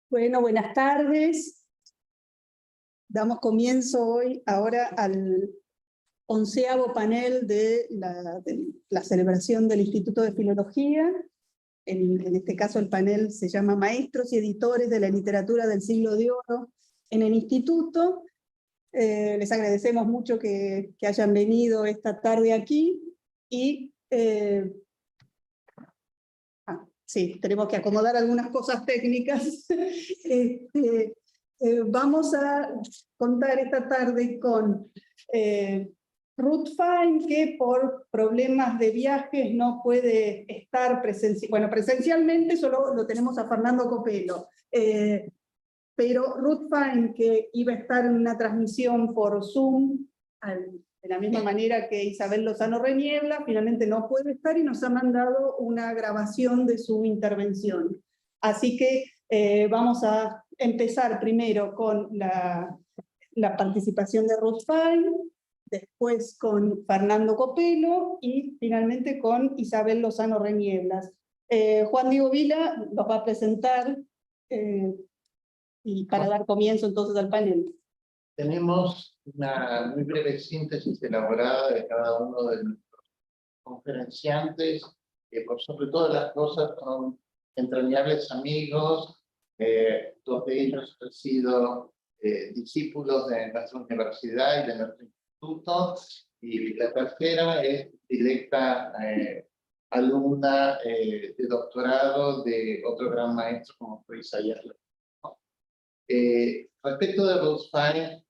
Bueno, buenas tardes. Damos comienzo hoy, ahora al 11º panel de la celebración del Instituto de Filología. En este caso el panel se llama Maestros y Editores de la Literatura del Siglo de Oro en el Instituto. Les agradecemos mucho que hayan venido esta tarde aquí y sí, tenemos que acomodar algunas cosas técnicas. Vamos a contar esta tarde con Ruth Fine, que por problemas de viajes no puede estar presencialmente, solo lo tenemos a Fernando Copelo. Pero Ruth Fine, que iba a estar en una transmisión por Zoom, de la misma manera que Isabel Lozano Reniebla, finalmente no puede estar y nos ha mandado una grabación de su intervención. Así que vamos a empezar primero con la participación de Ruth Fine, después con Fernando Copelo y finalmente con Isabel Lozano Renieblas. Juan Diego Vila nos va a presentar y para dar comienzo entonces al panel. Tenemos una muy breve síntesis elaborada de cada uno de nuestros conferenciantes, que por sobre todas las cosas son entrañables amigos. Dos de ellos han sido discípulos de nuestra universidad y de nuestro instituto, y la tercera es directa alumna de doctorado de otro gran maestro como fue Isaías León. Respecto de Ruth Fine,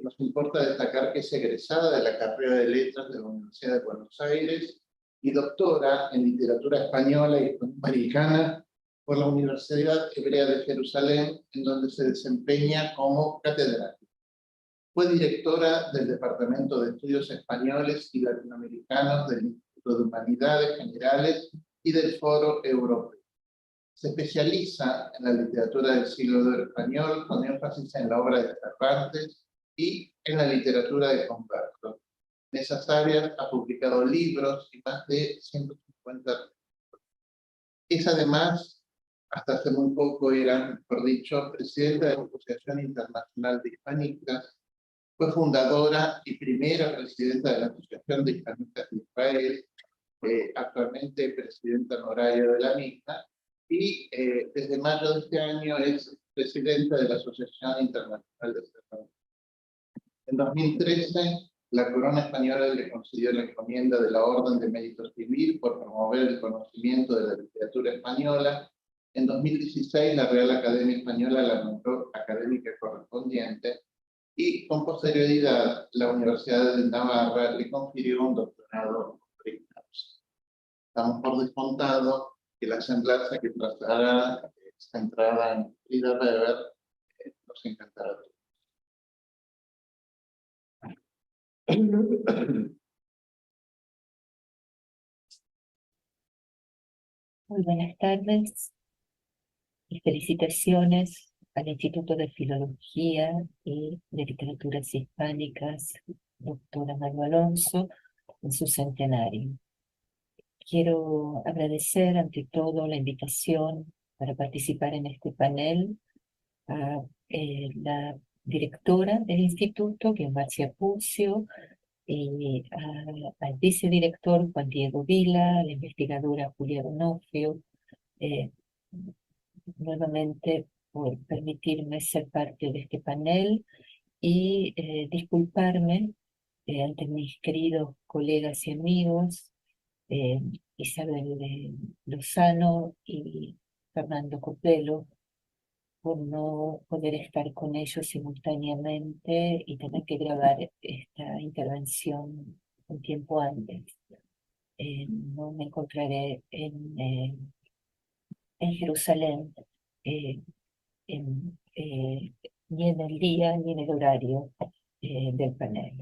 nos importa destacar que es egresada de la carrera de Letras de la Universidad de Buenos Aires y doctora en Literatura Española y Hispanoamericana por la Universidad Hebrea de Jerusalén, en donde se desempeña como catedrática. Fue directora del Departamento de Estudios Españoles y Latinoamericanos del Instituto de Humanidades Generales y del Foro Europeo. Se especializa en la literatura del siglo de oro español, con énfasis en la obra de Cervantes y en la literatura de Converso. En esas áreas ha publicado libros y más de 150 artículos. Es además, hasta hace muy poco era, por dicho, presidenta de la Asociación Internacional de Hispanistas, fue fundadora y primera presidenta de la Asociación de Hispanistas de Israel, actualmente presidenta honoraria de la misma, y desde mayo de este año es presidenta de la Asociación Internacional de Cervantes. En 2013, la corona española le concedió la encomienda de la Orden de Mérito Civil por promover el conocimiento de la literatura española. En 2016, la Real Academia Española la nombró académica correspondiente y con posterioridad la Universidad de Navarra le confirió un doctorado honoris causa. Estamos por descontado que la semblanza que trazará centrada en Frida Weber nos encantará. Muy buenas tardes y felicitaciones al Instituto de Filología y de Literaturas Hispánicas, doctora Maru Alonso, en su centenario. Quiero agradecer ante todo la invitación para participar en este panel a la directora del instituto, que es Marcia Puccio, y al vicedirector Juan Diego Vila, la investigadora Julia Donofrio, nuevamente por permitirme ser parte de este panel y disculparme ante mis queridos colegas y amigos, Isabel Lozano y Fernando Copelo, por no poder estar con ellos simultáneamente y tener que grabar esta intervención un tiempo antes. No me encontraré en Jerusalén ni en el día ni en el horario del panel.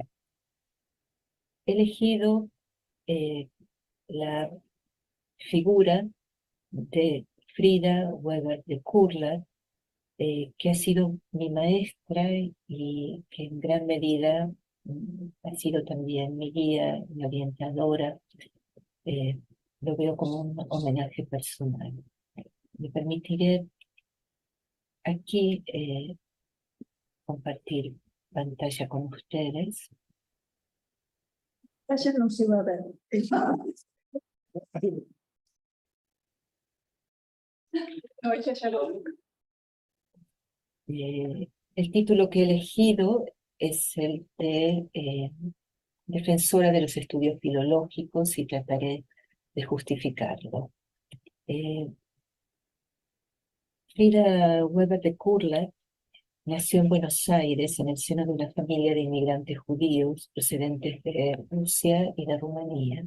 He elegido la figura de Frida Weber de Kurland, que ha sido mi maestra y que en gran medida ha sido también mi guía, mi orientadora. Lo veo como un homenaje personal. Me permitiré aquí compartir pantalla con ustedes. Ayer no se va a ver. No, ella ya lo... El título que he elegido es el de Defensora de los Estudios Filológicos y trataré de justificarlo. Frida Weber de Kurlat nació en Buenos Aires en el seno de una familia de inmigrantes judíos procedentes de Rusia y de Rumanía.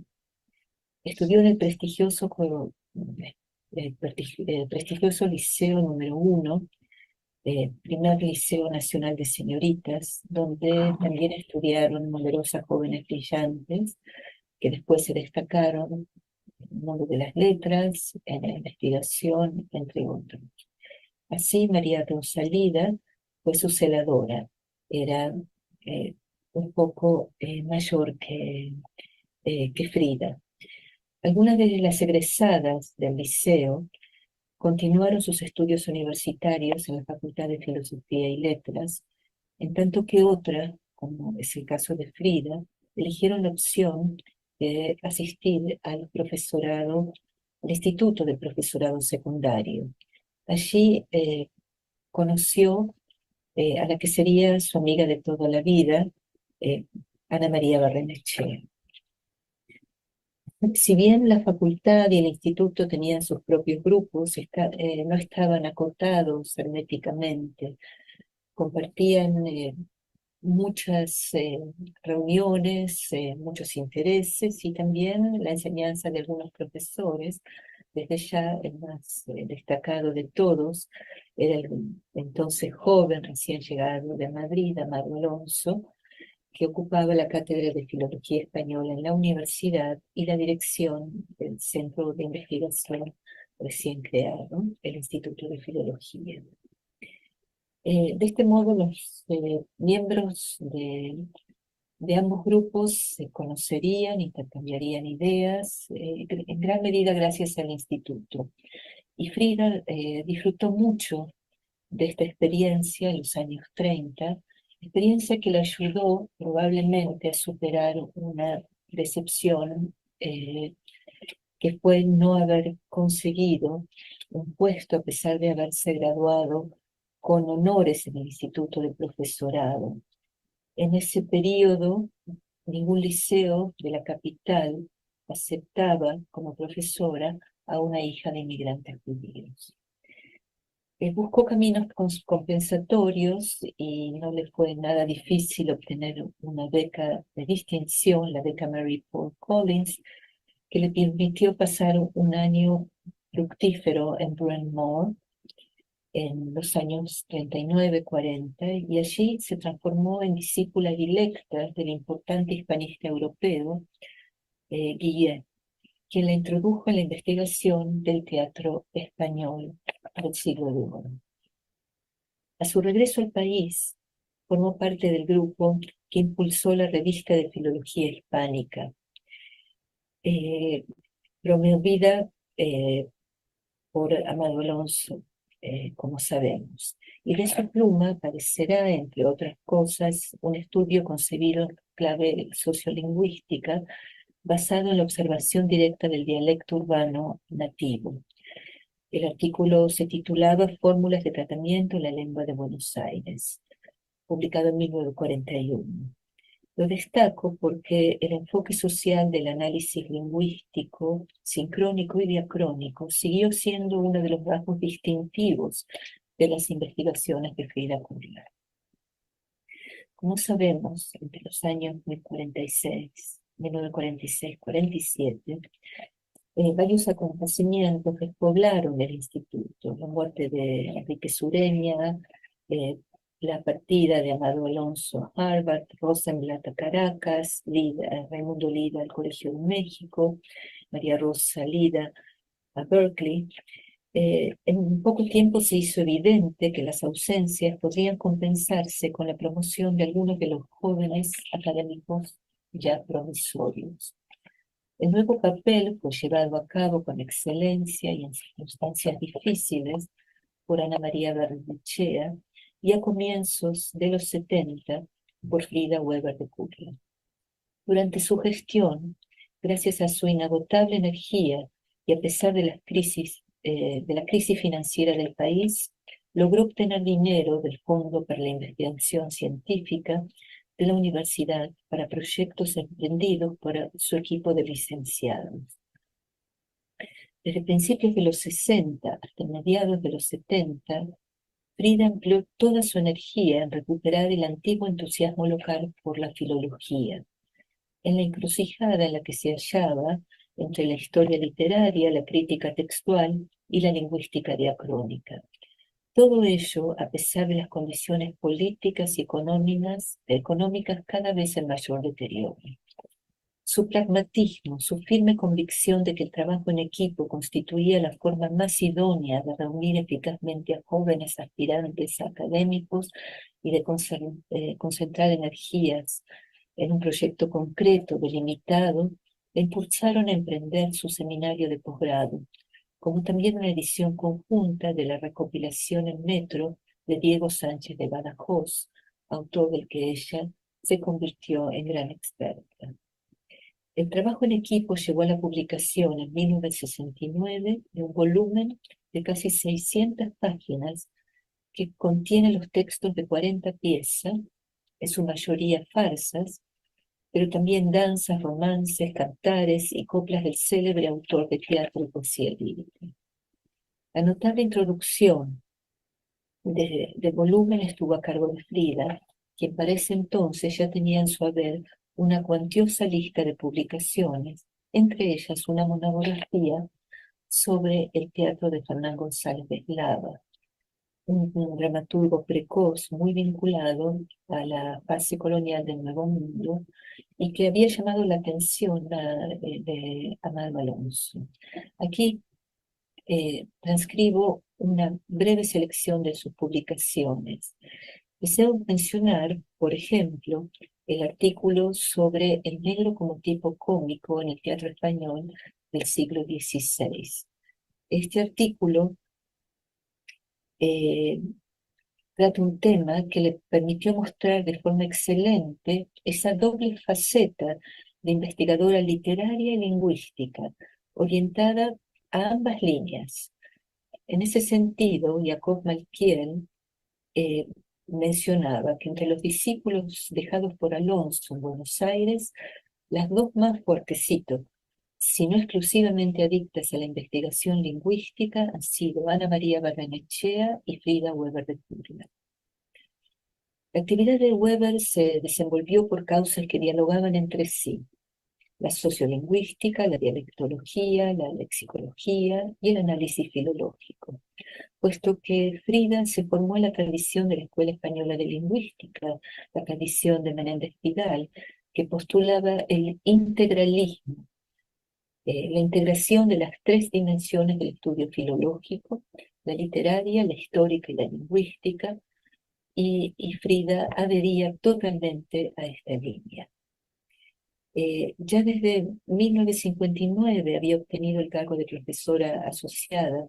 Estudió en el prestigioso Liceo número 1, primer Liceo Nacional de Señoritas, donde también estudiaron numerosas jóvenes brillantes que después se destacaron en el mundo de las letras, en la investigación, entre otros. Así, María Rosalida fue su celadora. Era un poco mayor que Frida. Algunas de las egresadas del liceo continuaron sus estudios universitarios en la Facultad de Filosofía y Letras, en tanto que otras, como es el caso de Frida, eligieron la opción de asistir al Instituto de Profesorado Secundario. Allí conoció a la que sería su amiga de toda la vida, Ana María Barrenechea. Si bien la facultad y el instituto tenían sus propios grupos, no estaban acotados herméticamente, compartían muchas reuniones, muchos intereses y también la enseñanza de algunos profesores. Desde ya el más destacado de todos era el entonces joven, recién llegado de Madrid, Amado Alonso, que ocupaba la cátedra de Filología Española en la universidad y la dirección del Centro de Investigación recién creado, el Instituto de Filología. De este modo, los miembros de ambos grupos se conocerían, intercambiarían ideas, en gran medida gracias al instituto. Y Frida disfrutó mucho de esta experiencia en los años 30, experiencia que le ayudó probablemente a superar una decepción que fue no haber conseguido un puesto a pesar de haberse graduado con honores en el Instituto de Profesorado. En ese periodo, ningún liceo de la capital aceptaba como profesora a una hija de inmigrantes judíos. Buscó caminos compensatorios y no le fue nada difícil obtener una beca de distinción, la beca Mary Paul Collins, que le permitió pasar un año fructífero en Bryn Mawr en los años 39-40, y allí se transformó en discípula directa del importante hispanista europeo Guillet, quien la introdujo en la investigación del teatro español del siglo de oro. A su regreso al país, formó parte del grupo que impulsó la revista de Filología Hispánica, promovida por Amado Alonso, como sabemos. Y de su pluma aparecerá, entre otras cosas, un estudio concebido en clave sociolingüística basado en la observación directa del dialecto urbano nativo. El artículo se titulaba Fórmulas de tratamiento en la lengua de Buenos Aires, publicado en 1941. Lo destaco porque el enfoque social del análisis lingüístico, sincrónico y diacrónico, siguió siendo uno de los rasgos distintivos de las investigaciones de Frida Kurlat. Como sabemos, entre los años 1946-47, varios acontecimientos despoblaron el instituto: la muerte de Enrique Sureña, la partida de Amado Alonso a Harvard, Rosenblatt a Caracas, Raimundo Lida al Colegio de México, María Rosa Lida a Berkeley. En poco tiempo se hizo evidente que las ausencias podrían compensarse con la promoción de algunos de los jóvenes académicos ya promisorios. El nuevo papel fue llevado a cabo con excelencia y en circunstancias difíciles por Ana María Barrenechea y a comienzos de los 70 por Frida Weber de Kugler. Durante su gestión, gracias a su inagotable energía y a pesar de la crisis financiera del país, logró obtener dinero del Fondo para la Investigación Científica de la universidad para proyectos emprendidos por su equipo de licenciados. Desde principios de los 60 hasta mediados de los 70, Frida empleó toda su energía en recuperar el antiguo entusiasmo local por la filología, en la encrucijada en la que se hallaba entre la historia literaria, la crítica textual y la lingüística diacrónica. Todo ello a pesar de las condiciones políticas y económicas cada vez en mayor deterioro. Su pragmatismo, su firme convicción de que el trabajo en equipo constituía la forma más idónea de reunir eficazmente a jóvenes aspirantes académicos y de concentrar energías en un proyecto concreto, delimitado, le impulsaron a emprender su seminario de posgrado, como también una edición conjunta de la recopilación en Metro de Diego Sánchez de Badajoz, autor del que ella se convirtió en gran experta. El trabajo en equipo llevó a la publicación en 1969 de un volumen de casi 600 páginas que contiene los textos de 40 piezas, en su mayoría farsas, pero también danzas, romances, cantares y coplas del célebre autor de teatro y poesía lírica. La notable introducción del volumen estuvo a cargo de Frida, quien para ese entonces ya tenía en su haber una cuantiosa lista de publicaciones, entre ellas una monografía sobre el teatro de Fernán González de Eslava, un dramaturgo precoz muy vinculado a la fase colonial del Nuevo Mundo y que había llamado la atención de Amado Alonso. Aquí transcribo una breve selección de sus publicaciones. Deseo mencionar, por ejemplo, el artículo sobre el negro como tipo cómico en el teatro español del siglo XVI. Este artículo trata un tema que le permitió mostrar de forma excelente esa doble faceta de investigadora literaria y lingüística, orientada a ambas líneas. En ese sentido, Jacob Malkiel mencionaba que entre los discípulos dejados por Alonso en Buenos Aires, las dos más fuertecitos, si no exclusivamente adictas a la investigación lingüística, han sido Ana María Barrenechea y Frida Weber de Kugler. La actividad de Weber se desenvolvió por causas que dialogaban entre sí: la sociolingüística, la dialectología, la lexicología y el análisis filológico, puesto que Frida se formó en la tradición de la Escuela Española de Lingüística, la tradición de Menéndez Pidal, que postulaba el integralismo, la integración de las tres dimensiones del estudio filológico, la literaria, la histórica y la lingüística, y Frida adhería totalmente a esta línea. Ya desde 1959 había obtenido el cargo de profesora asociada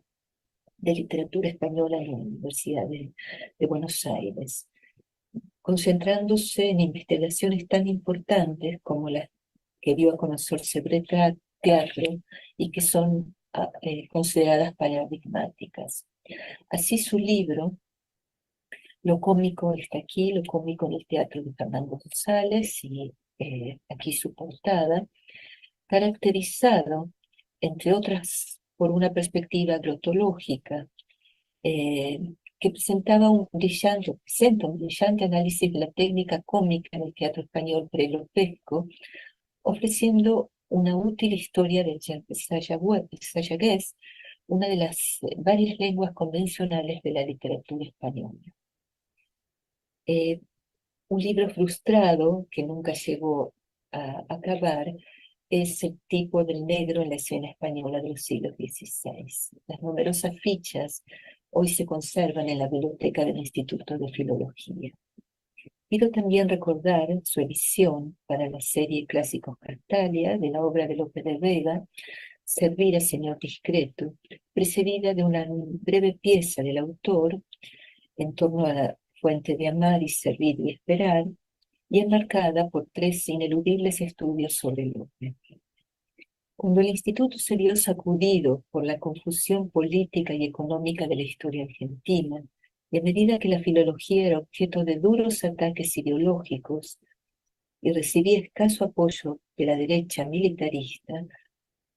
de literatura española en la Universidad de Buenos Aires, concentrándose en investigaciones tan importantes como las que dio a conocer sobre teatro y que son consideradas paradigmáticas. Así su libro, Lo cómico está aquí, lo cómico del teatro de Fernando González, y aquí su portada, caracterizado, entre otras, por una perspectiva glotológica, que presenta un brillante análisis de la técnica cómica en el teatro español prelopesco, ofreciendo una útil historia del sayagués, una de las varias lenguas convencionales de la literatura española. Un libro frustrado que nunca llegó a acabar es El tipo del negro en la escena española de los siglos XVI. Las numerosas fichas hoy se conservan en la biblioteca del Instituto de Filología. Quiero también recordar su edición para la serie Clásicos Castalia, de la obra de Lope de Vega, Servir a señor discreto, precedida de una breve pieza del autor en torno a la fuente de amar y servir y esperar, y enmarcada por 3 ineludibles estudios sobre el orden. Cuando el instituto se vio sacudido por la confusión política y económica de la historia argentina, y a medida que la filología era objeto de duros ataques ideológicos y recibía escaso apoyo de la derecha militarista,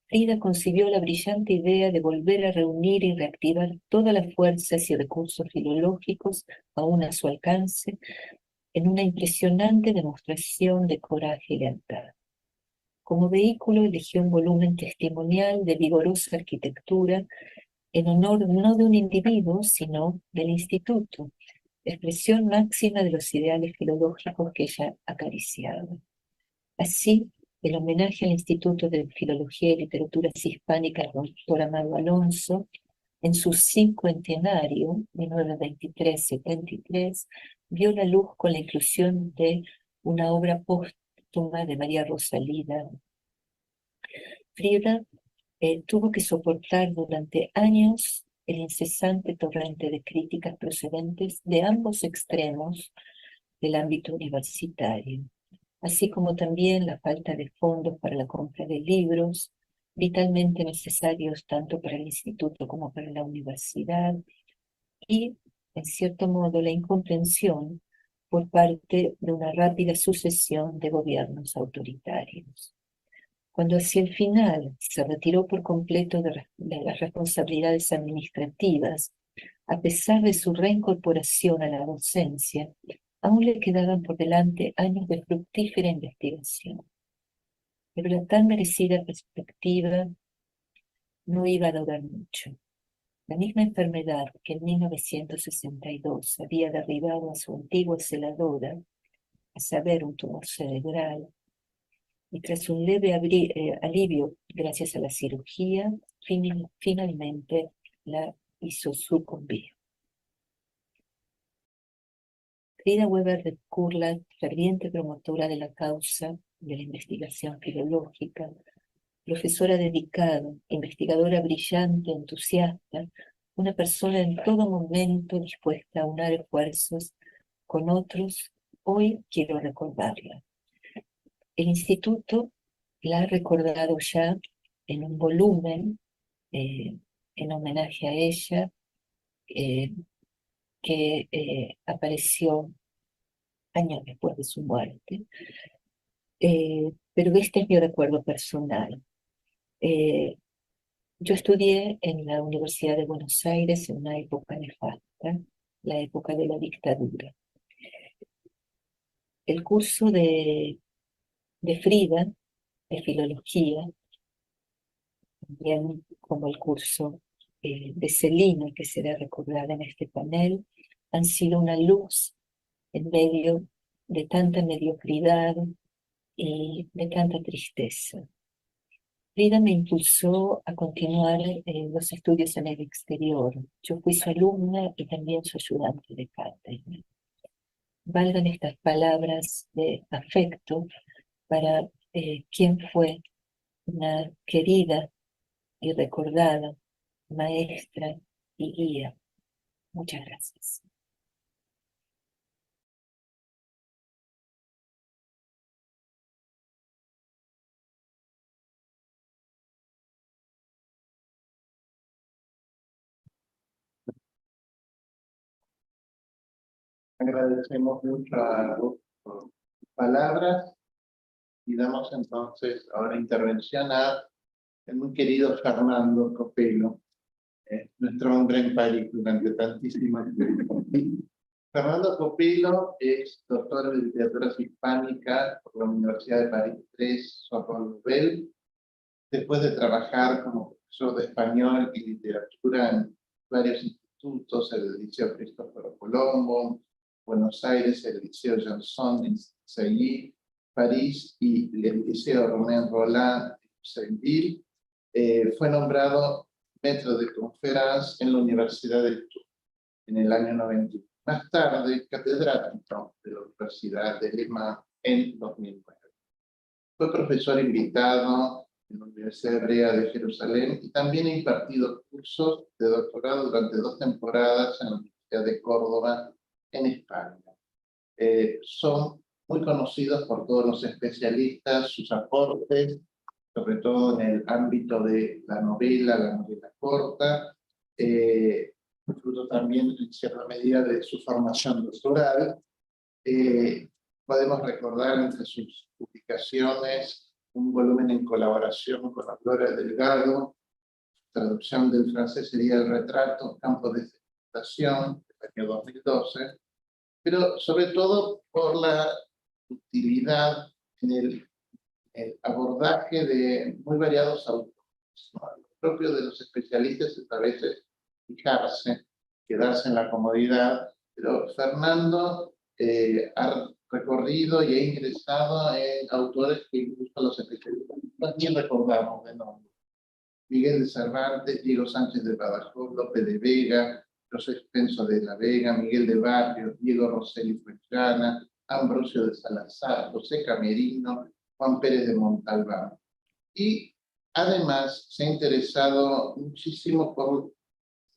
Frida concibió la brillante idea de volver a reunir y reactivar todas las fuerzas y recursos filológicos aún a su alcance en una impresionante demostración de coraje y lealtad. Como vehículo eligió un volumen testimonial de vigorosa arquitectura en honor no de un individuo, sino del instituto, expresión máxima de los ideales filológicos que ella acariciaba. Así, el homenaje al Instituto de Filología y Literaturas Hispánicas Dr. Amado Alonso, en su cincuentenario, 1923-73, vio la luz con la inclusión de una obra póstuma de María Rosalida. Frida tuvo que soportar durante años el incesante torrente de críticas procedentes de ambos extremos del ámbito universitario, así como también la falta de fondos para la compra de libros, vitalmente necesarios tanto para el instituto como para la universidad, y, en cierto modo, la incomprensión por parte de una rápida sucesión de gobiernos autoritarios. Cuando hacia el final se retiró por completo de las responsabilidades administrativas, a pesar de su reincorporación a la docencia, aún le quedaban por delante años de fructífera investigación. Pero la tan merecida perspectiva no iba a durar mucho. La misma enfermedad que en 1962 había derribado a su antigua celadora, a saber, un tumor cerebral, y tras un leve alivio gracias a la cirugía, finalmente la hizo sucumbir. Frida Weber de Kurland, ferviente promotora de la causa de la investigación filológica, profesora dedicada, investigadora brillante, entusiasta, una persona en todo momento dispuesta a unar esfuerzos con otros, hoy quiero recordarla. El instituto la ha recordado ya en un volumen en homenaje a ella, que apareció años después de su muerte. Pero este es mi recuerdo personal. Yo estudié en la Universidad de Buenos Aires en una época nefasta, la época de la dictadura. El curso de Frida, de filología, también como el curso de Celina, que será recordada en este panel, han sido una luz en medio de tanta mediocridad y de tanta tristeza. Frida me impulsó a continuar los estudios en el exterior. Yo fui su alumna y también su ayudante de cátedra. Valgan estas palabras de afecto para quien fue una querida y recordada maestra y guía. Muchas gracias. Agradecemos mucho a Ruth por sus palabras y damos entonces ahora intervención a el muy querido Fernando Copelo, nuestro hombre en París durante tantísimos tiempo. Fernando Copelo es doctor en literaturas hispánicas por la Universidad de París III, Sorbonne Nouvelle, después de trabajar como profesor de español y literatura en varios institutos, el Liceo Cristóforo Colombo, Buenos Aires, el Liceo Janson de Sailly, París y el Liceo Romain Rolland de Seville. Fue nombrado maître de conférence en la Universidad de Tours en el año 91. Más tarde, catedrático de la Universidad de Lima en 2009. Fue profesor invitado en la Universidad Hebrea de Jerusalén, y también he impartido cursos de doctorado durante 2 temporadas en la Universidad de Córdoba, en España. Son muy conocidos por todos los especialistas, sus aportes, sobre todo en el ámbito de la novela corta, fruto también en cierta medida de su formación doctoral. Podemos recordar entre sus publicaciones un volumen en colaboración con Gloria Delgado, traducción del francés sería El retrato, campo de civilización, del año 2012, pero sobre todo por la utilidad en el abordaje de muy variados autores, ¿no? Lo propio de los especialistas es a veces fijarse, quedarse en la comodidad, pero Fernando ha recorrido y ha ingresado en autores que incluso los especialistas también recordamos de nombre. Miguel de Cervantes, Diego Sánchez de Badajoz, Lope de Vega, José Spenso de la Vega, Miguel de Barrios, Diego Rosselli Fuenllana, Ambrosio de Salazar, José Camerino, Juan Pérez de Montalbán. Y además se ha interesado muchísimo por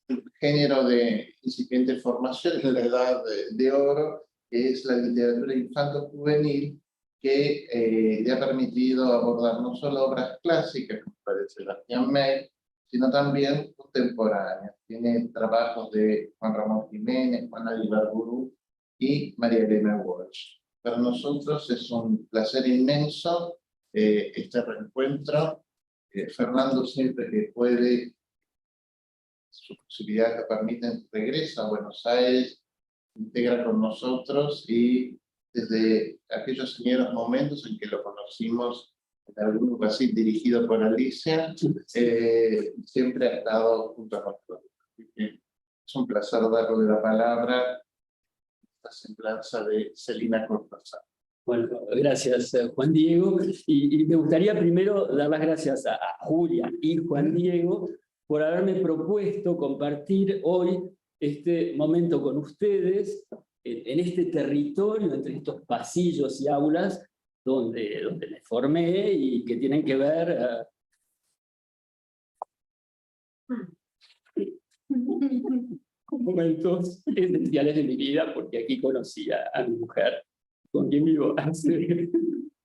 el género de incipiente formación en la edad de oro, que es la literatura infanto-juvenil, que le ha permitido abordar no solo obras clásicas, como parece Sebastián May, sino también contemporáneas. Tiene trabajos de Juan Ramón Jiménez, Juan Ibarburu y María Elena Walsh. Para nosotros es un placer inmenso este reencuentro. Fernando, siempre que puede, sus posibilidades lo permiten, regresa a Buenos Aires, integra con nosotros, y desde aquellos primeros momentos en que lo conocimos en algún grupo así dirigido por Alicia, siempre ha estado junto a nosotros. Así que es un placer darle la palabra, esta semblanza de Celina Cortázar. Bueno, gracias Juan Diego, y me gustaría primero dar las gracias a Julia y Juan Diego por haberme propuesto compartir hoy este momento con ustedes en este territorio, entre estos pasillos y aulas donde me formé y que tienen que ver con momentos esenciales de mi vida, porque aquí conocí a mi mujer, con quien vivo hace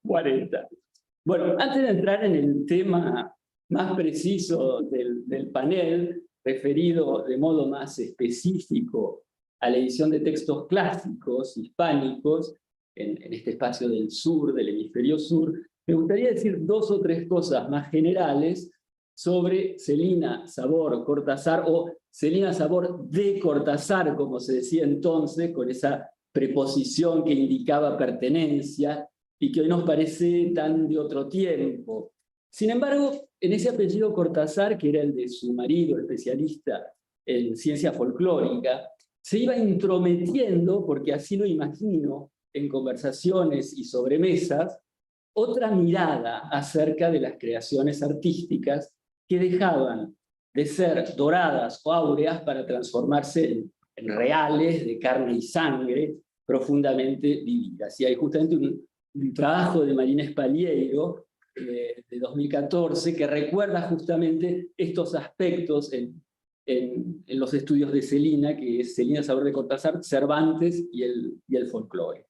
40. Bueno, antes de entrar en el tema más preciso del panel, referido de modo más específico a la edición de textos clásicos hispánicos en este espacio del sur, del hemisferio sur, me gustaría decir 2 o 3 cosas más generales sobre Celina Sabor Cortázar, o Celina Sabor de Cortázar, como se decía entonces, con esa preposición que indicaba pertenencia y que hoy nos parece tan de otro tiempo. Sin embargo, en ese apellido Cortázar, que era el de su marido, especialista en ciencia folclórica, se iba intrometiendo, porque así lo imagino, en conversaciones y sobremesas, otra mirada acerca de las creaciones artísticas que dejaban de ser doradas o áureas para transformarse en reales, de carne y sangre, profundamente vividas. Y hay justamente un trabajo de Marina Spalieiro, de 2014, que recuerda justamente estos aspectos en los estudios de Celina, que es Celina Sabor de Cortázar, Cervantes y el folclore.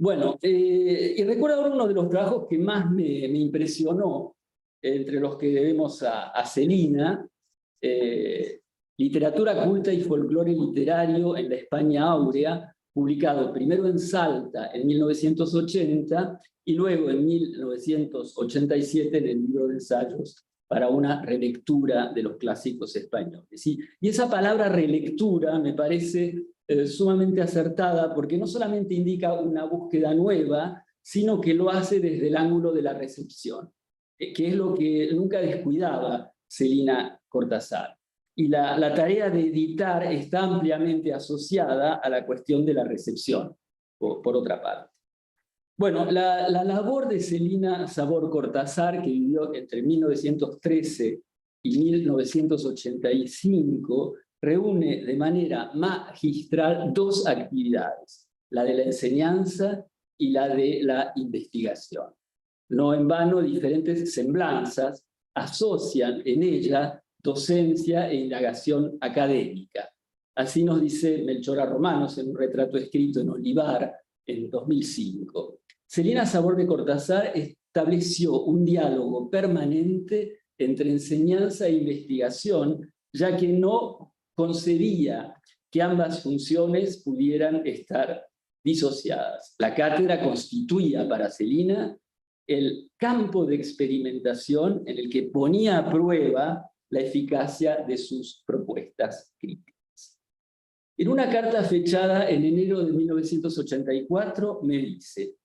Bueno, y recuerdo ahora uno de los trabajos que más me impresionó, entre los que debemos a Celina, Literatura culta y folclore literario en la España áurea, publicado primero en Salta en 1980 y luego en 1987 en el libro de ensayos para una relectura de los clásicos españoles. Y esa palabra relectura me parece sumamente acertada, porque no solamente indica una búsqueda nueva, sino que lo hace desde el ángulo de la recepción, que es lo que nunca descuidaba Celina Cortázar. Y la tarea de editar está ampliamente asociada a la cuestión de la recepción, por otra parte. Bueno, la labor de Celina Sabor Cortázar, que vivió entre 1913 y 1985, reúne de manera magistral 2 actividades, la de la enseñanza y la de la investigación. No en vano, diferentes semblanzas asocian en ella docencia e indagación académica. Así nos dice Melchora Romanos en un retrato escrito en Olivar en 2005. Celina Sabor de Cortázar estableció un diálogo permanente entre enseñanza e investigación, ya que no concebía que ambas funciones pudieran estar disociadas. La cátedra constituía para Celina el campo de experimentación en el que ponía a prueba la eficacia de sus propuestas críticas. En una carta fechada en enero de 1984 me dice: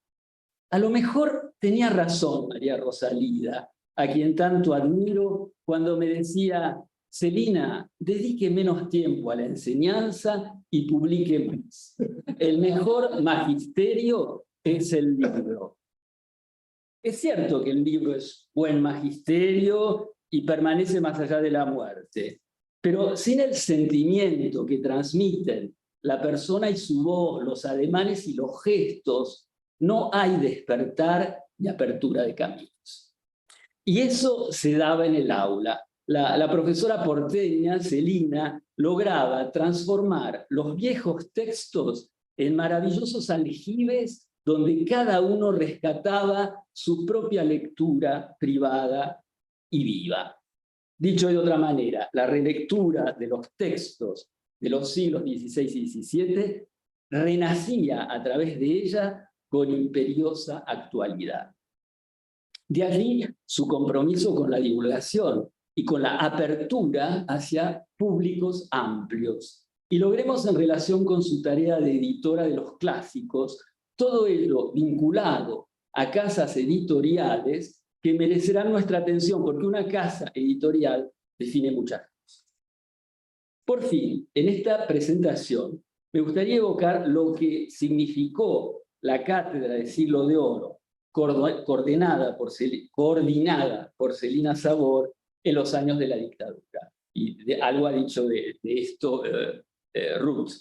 a lo mejor tenía razón María Rosalida, a quien tanto admiro, cuando me decía: Celina, dedique menos tiempo a la enseñanza y publique más. El mejor magisterio es el libro. Es cierto que el libro es buen magisterio y permanece más allá de la muerte, pero sin el sentimiento que transmiten la persona y su voz, los ademanes y los gestos, no hay despertar ni apertura de caminos. Y eso se daba en el aula. La profesora porteña, Celina, lograba transformar los viejos textos en maravillosos aljibes donde cada uno rescataba su propia lectura privada y viva. Dicho de otra manera, la relectura de los textos de los siglos XVI y XVII renacía a través de ella con imperiosa actualidad. De allí su compromiso con la divulgación y con la apertura hacia públicos amplios. Y logremos en relación con su tarea de editora de los clásicos, todo ello vinculado a casas editoriales que merecerán nuestra atención, porque una casa editorial define muchas cosas. Por fin, en esta presentación, me gustaría evocar lo que significó la Cátedra de Siglo de Oro, coordinada por Celina Sabor en los años de la dictadura. Y algo ha dicho de esto Ruth.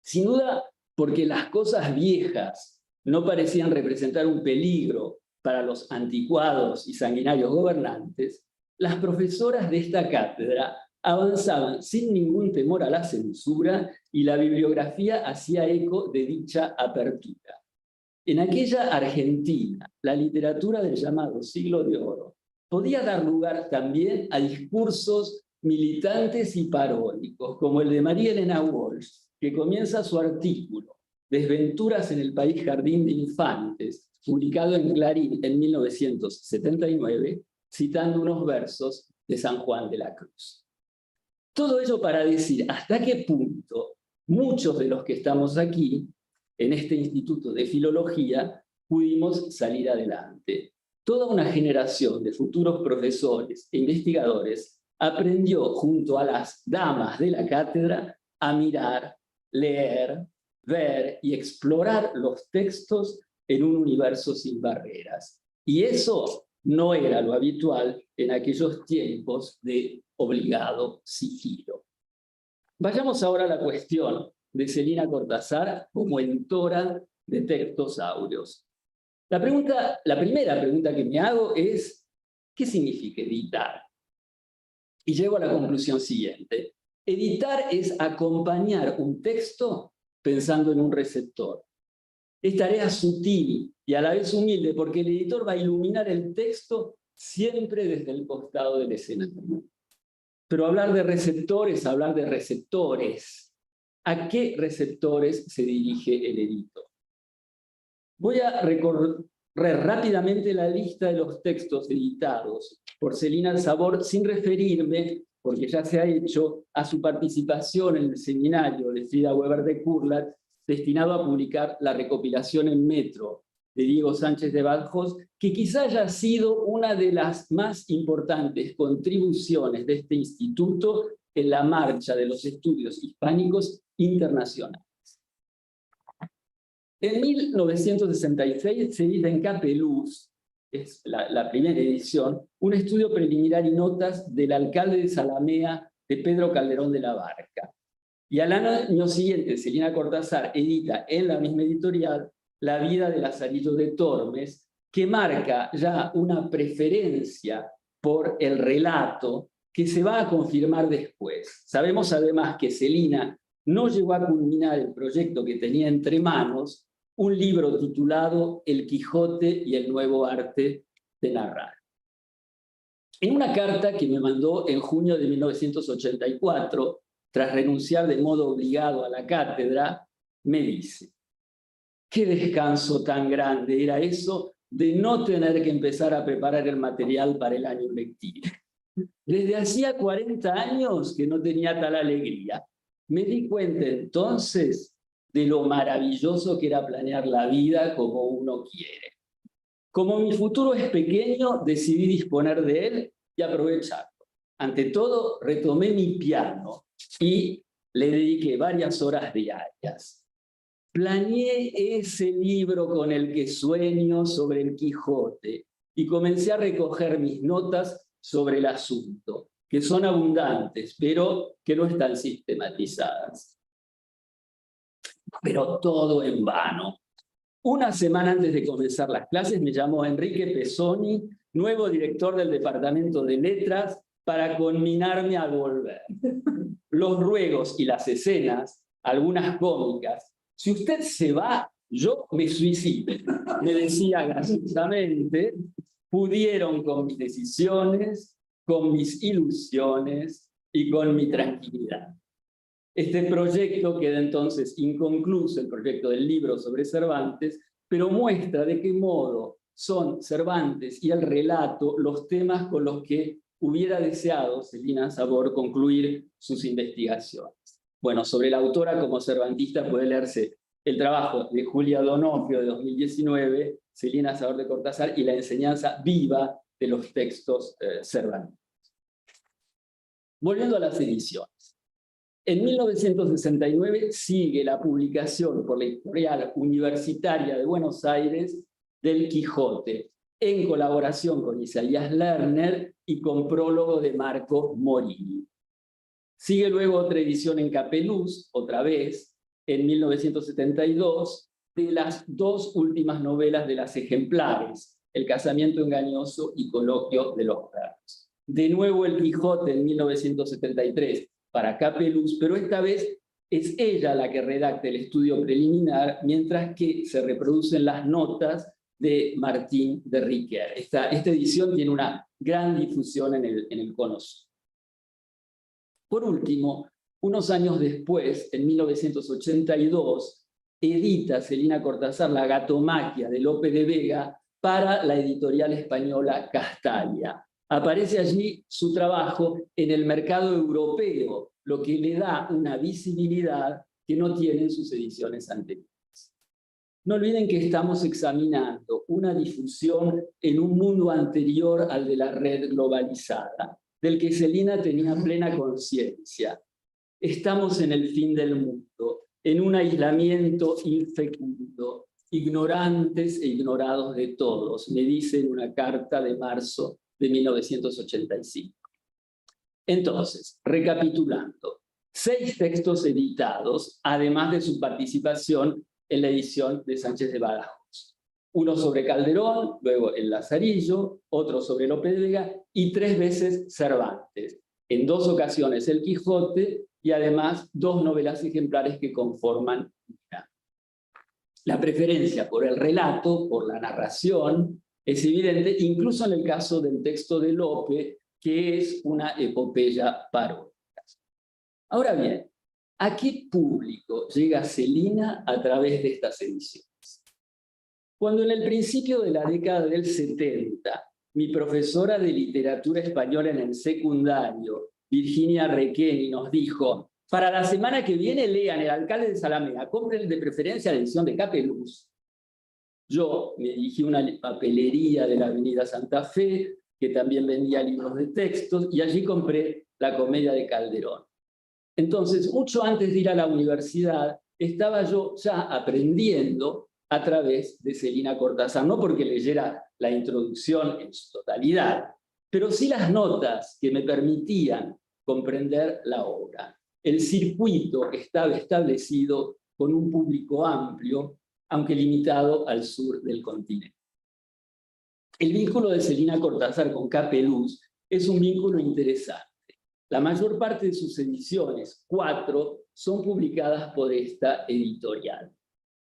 Sin duda, porque las cosas viejas no parecían representar un peligro para los anticuados y sanguinarios gobernantes, las profesoras de esta cátedra avanzaban sin ningún temor a la censura y la bibliografía hacía eco de dicha apertura. En aquella Argentina, la literatura del llamado Siglo de Oro podía dar lugar también a discursos militantes y paródicos, como el de María Elena Walsh, que comienza su artículo Desventuras en el País Jardín de Infantes, publicado en Clarín en 1979, citando unos versos de San Juan de la Cruz. Todo ello para decir hasta qué punto muchos de los que estamos aquí, en este Instituto de Filología, pudimos salir adelante. Toda una generación de futuros profesores e investigadores aprendió junto a las damas de la cátedra a mirar, leer, ver y explorar los textos en un universo sin barreras. Y eso no era lo habitual en aquellos tiempos de obligado sigilo. Vayamos ahora a la cuestión de Celina Cortázar como editora de textos áureos. La primera pregunta que me hago es, ¿qué significa editar? Y llego a la conclusión siguiente. Editar es acompañar un texto pensando en un receptor. Es tarea sutil y a la vez humilde, porque el editor va a iluminar el texto siempre desde el costado del escenario. Pero hablar de receptores, hablar de receptores. ¿A qué receptores se dirige el editor? Voy a recorrer rápidamente la lista de los textos editados por Celina Sabor sin referirme, porque ya se ha hecho, a su participación en el seminario de Frida Weber de Kurlat, destinado a publicar la recopilación en Metro de Diego Sánchez de Badajoz, que quizá haya sido una de las más importantes contribuciones de este instituto en la marcha de los estudios hispánicos internacionales. En 1966 se edita en Capeluz, es la primera edición, un estudio preliminar y notas del alcalde de Zalamea, de Pedro Calderón de la Barca. Y al año siguiente, Celina Cortázar edita en la misma editorial La vida de Lazarillo de Tormes, que marca ya una preferencia por el relato que se va a confirmar después. Sabemos además que Celina no llegó a culminar el proyecto que tenía entre manos, un libro titulado El Quijote y el nuevo arte de narrar. En una carta que me mandó en junio de 1984, tras renunciar de modo obligado a la cátedra, me dice: qué descanso tan grande era eso de no tener que empezar a preparar el material para el año lectivo. Desde hacía 40 años que no tenía tal alegría. Me di cuenta entonces de lo maravilloso que era planear la vida como uno quiere. Como mi futuro es pequeño, decidí disponer de él y aprovecharlo. Ante todo, retomé mi piano y le dediqué varias horas diarias. Planeé ese libro con el que sueño sobre el Quijote y comencé a recoger mis notas sobre el asunto, que son abundantes, pero que no están sistematizadas. Pero todo en vano. Una semana antes de comenzar las clases me llamó Enrique Pesoni, nuevo director del Departamento de Letras, para conminarme a volver. Los ruegos y las escenas, algunas cómicas. Si usted se va, yo me suicido, me decía graciosamente, pudieron con mis decisiones, con mis ilusiones y con mi tranquilidad. Este proyecto queda entonces inconcluso, el proyecto del libro sobre Cervantes, pero muestra de qué modo son Cervantes y el relato los temas con los que hubiera deseado Celina Sabor concluir sus investigaciones. Bueno, sobre la autora como cervantista puede leerse el trabajo de Julia Donofrio de 2019, Celina Sabor de Cortázar y la enseñanza viva de los textos cervantes. Volviendo a las ediciones. En 1969 sigue la publicación por la Editorial Universitaria de Buenos Aires del Quijote, en colaboración con Isaías Lerner y con prólogo de Marco Morini. Sigue luego otra edición en Capeluz, otra vez, en 1972, de las dos últimas novelas de Las Ejemplares, El casamiento engañoso y Coloquio de los perros. De nuevo el Quijote en 1973 para Capeluz, pero esta vez es ella la que redacta el estudio preliminar, mientras que se reproducen las notas de Martín de Riquer. Esta edición tiene una gran difusión en el Cono Sur. Por último, unos años después, en 1982, edita Celina Cortázar La Gatomaquia de Lope de Vega para la editorial española Castalia. Aparece allí su trabajo en el mercado europeo, lo que le da una visibilidad que no tienen sus ediciones anteriores. No olviden que estamos examinando una difusión en un mundo anterior al de la red globalizada, del que Celina tenía plena conciencia. Estamos en el fin del mundo, en un aislamiento infecundo, ignorantes e ignorados de todos, me dice en una carta de marzo de 1985. Entonces, recapitulando, 6 textos editados, además de su participación en la edición de Sánchez de Badajoz. Uno sobre Calderón, luego el Lazarillo, otro sobre Lope de Vega y 3 veces Cervantes. En 2 ocasiones el Quijote y además 2 novelas ejemplares que conforman una. La preferencia por el relato, por la narración, es evidente incluso en el caso del texto de Lope, que es una epopeya paródica. Ahora bien, ¿a qué público llega Celina a través de estas ediciones? Cuando en el principio de la década del 70, mi profesora de literatura española en el secundario, Virginia Requeni, nos dijo: para la semana que viene lean El alcalde de Zalamea, compren de preferencia la edición de Capeluz. Yo me dirigí a una papelería de la avenida Santa Fe, que también vendía libros de textos, y allí compré La comedia de Calderón. Entonces, mucho antes de ir a la universidad, estaba yo ya aprendiendo a través de Celina Cortázar, no porque leyera la introducción en su totalidad, pero sí las notas que me permitían comprender la obra. El circuito estaba establecido con un público amplio, aunque limitado al sur del continente. El vínculo de Celina Cortázar con Capeluz es un vínculo interesante. La mayor parte de sus ediciones, 4, son publicadas por esta editorial.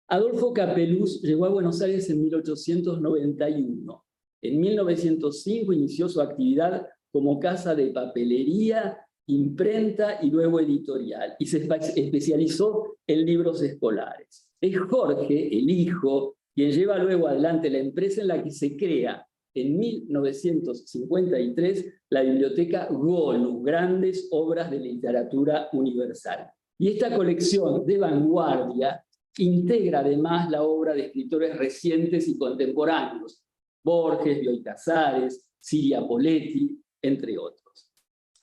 Adolfo Capeluz llegó a Buenos Aires en 1891. En 1905 inició su actividad como casa de papelería, imprenta y luego editorial, y se especializó en libros escolares. Es Jorge, el hijo, quien lleva luego adelante la empresa en la que se crea en 1953 la biblioteca Golu, Grandes Obras de Literatura Universal. Y esta colección de vanguardia integra además la obra de escritores recientes y contemporáneos, Borges, Bioy Casares, Siria Poletti, entre otros.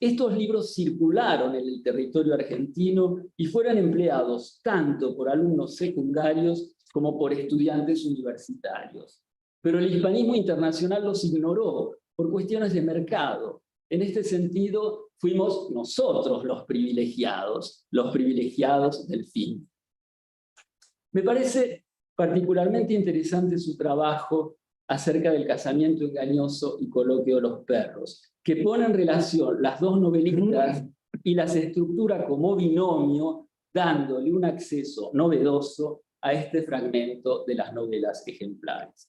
Estos libros circularon en el territorio argentino y fueron empleados tanto por alumnos secundarios como por estudiantes universitarios. Pero el hispanismo internacional los ignoró por cuestiones de mercado. En este sentido, fuimos nosotros los privilegiados del fin. Me parece particularmente interesante su trabajo acerca del casamiento engañoso y coloquio de los perros, que pone en relación las dos novelistas y las estructura como binomio, dándole un acceso novedoso a este fragmento de las novelas ejemplares.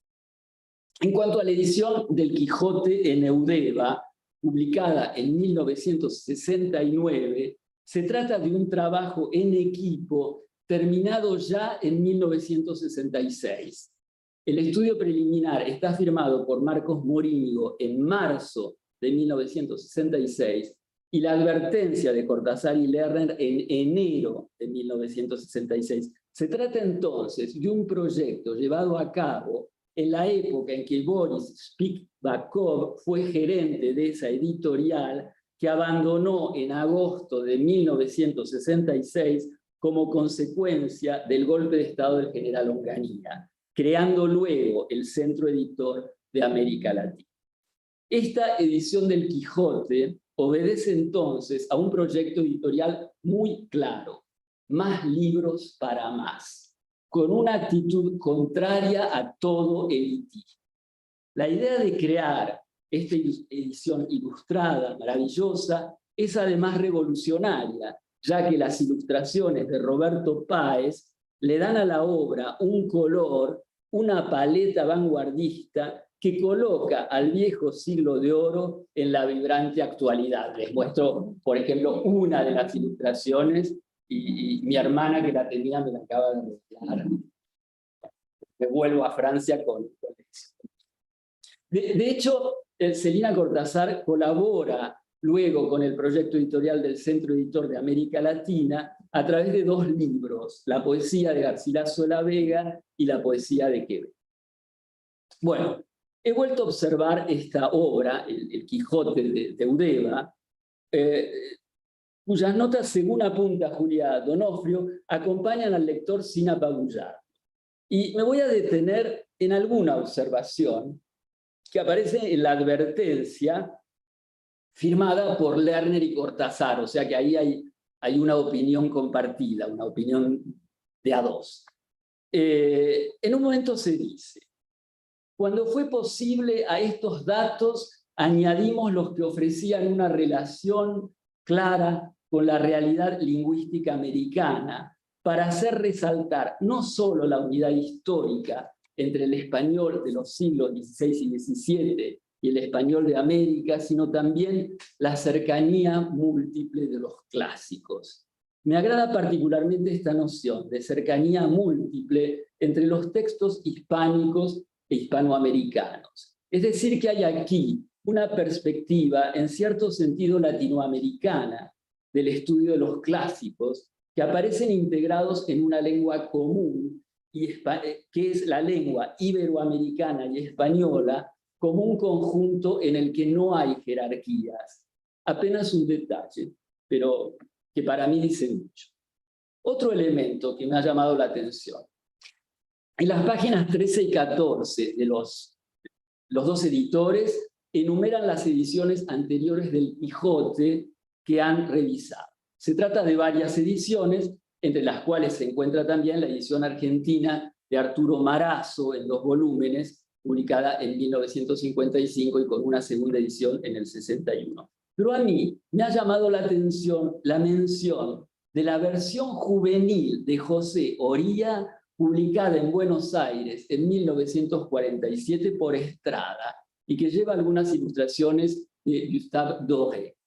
En cuanto a la edición del Quijote en Eudeva, publicada en 1969, se trata de un trabajo en equipo terminado ya en 1966. El estudio preliminar está firmado por Marcos Morínigo en marzo de 1966 y la advertencia de Cortázar y Lerner en enero de 1966. Se trata entonces de un proyecto llevado a cabo en la época en que Boris Spivakov fue gerente de esa editorial, que abandonó en agosto de 1966 como consecuencia del golpe de Estado del general Onganía, creando luego el Centro Editor de América Latina. Esta edición del Quijote obedece entonces a un proyecto editorial muy claro: más libros para más, con una actitud contraria a todo elitismo. La idea de crear esta edición ilustrada, maravillosa, es además revolucionaria, ya que las ilustraciones de Roberto Páez le dan a la obra un color, una paleta vanguardista que coloca al viejo siglo de oro en la vibrante actualidad. Les muestro, por ejemplo, una de las ilustraciones, y mi hermana que la tenía me la acaba de regalar. Me vuelvo a Francia con eso. De hecho, Celina Cortázar colabora luego con el proyecto editorial del Centro Editor de América Latina a través de 2 libros, la poesía de Garcilaso de la Vega y la poesía de Quevedo. Bueno, he vuelto a observar esta obra, el Quijote de Eudeva, cuyas notas, según apunta Julia Donofrio, acompañan al lector sin apabullar. Y me voy a detener en alguna observación que aparece en la advertencia firmada por Lerner y Cortázar, o sea que ahí hay una opinión compartida, una opinión de a 2. En un momento se dice: cuando fue posible a estos datos añadimos los que ofrecían una relación clara con la realidad lingüística americana, para hacer resaltar no solo la unidad histórica entre el español de los siglos XVI y XVII y el español de América, sino también la cercanía múltiple de los clásicos. Me agrada particularmente esta noción de cercanía múltiple entre los textos hispánicos e hispanoamericanos. Es decir, que hay aquí una perspectiva en cierto sentido latinoamericana del estudio de los clásicos, que aparecen integrados en una lengua común, que es la lengua iberoamericana y española, como un conjunto en el que no hay jerarquías. Apenas un detalle, pero que para mí dice mucho. Otro elemento que me ha llamado la atención: en las páginas 13 y 14 de los 2 editores enumeran las ediciones anteriores del Quijote que han revisado. Se trata de varias ediciones, entre las cuales se encuentra también la edición argentina de Arturo Marazo en 2 volúmenes, publicada en 1955 y con una segunda edición en el 61. Pero a mí me ha llamado la atención la mención de la versión juvenil de José Oría, publicada en Buenos Aires en 1947 por Estrada, y que lleva algunas ilustraciones de Gustave Doré.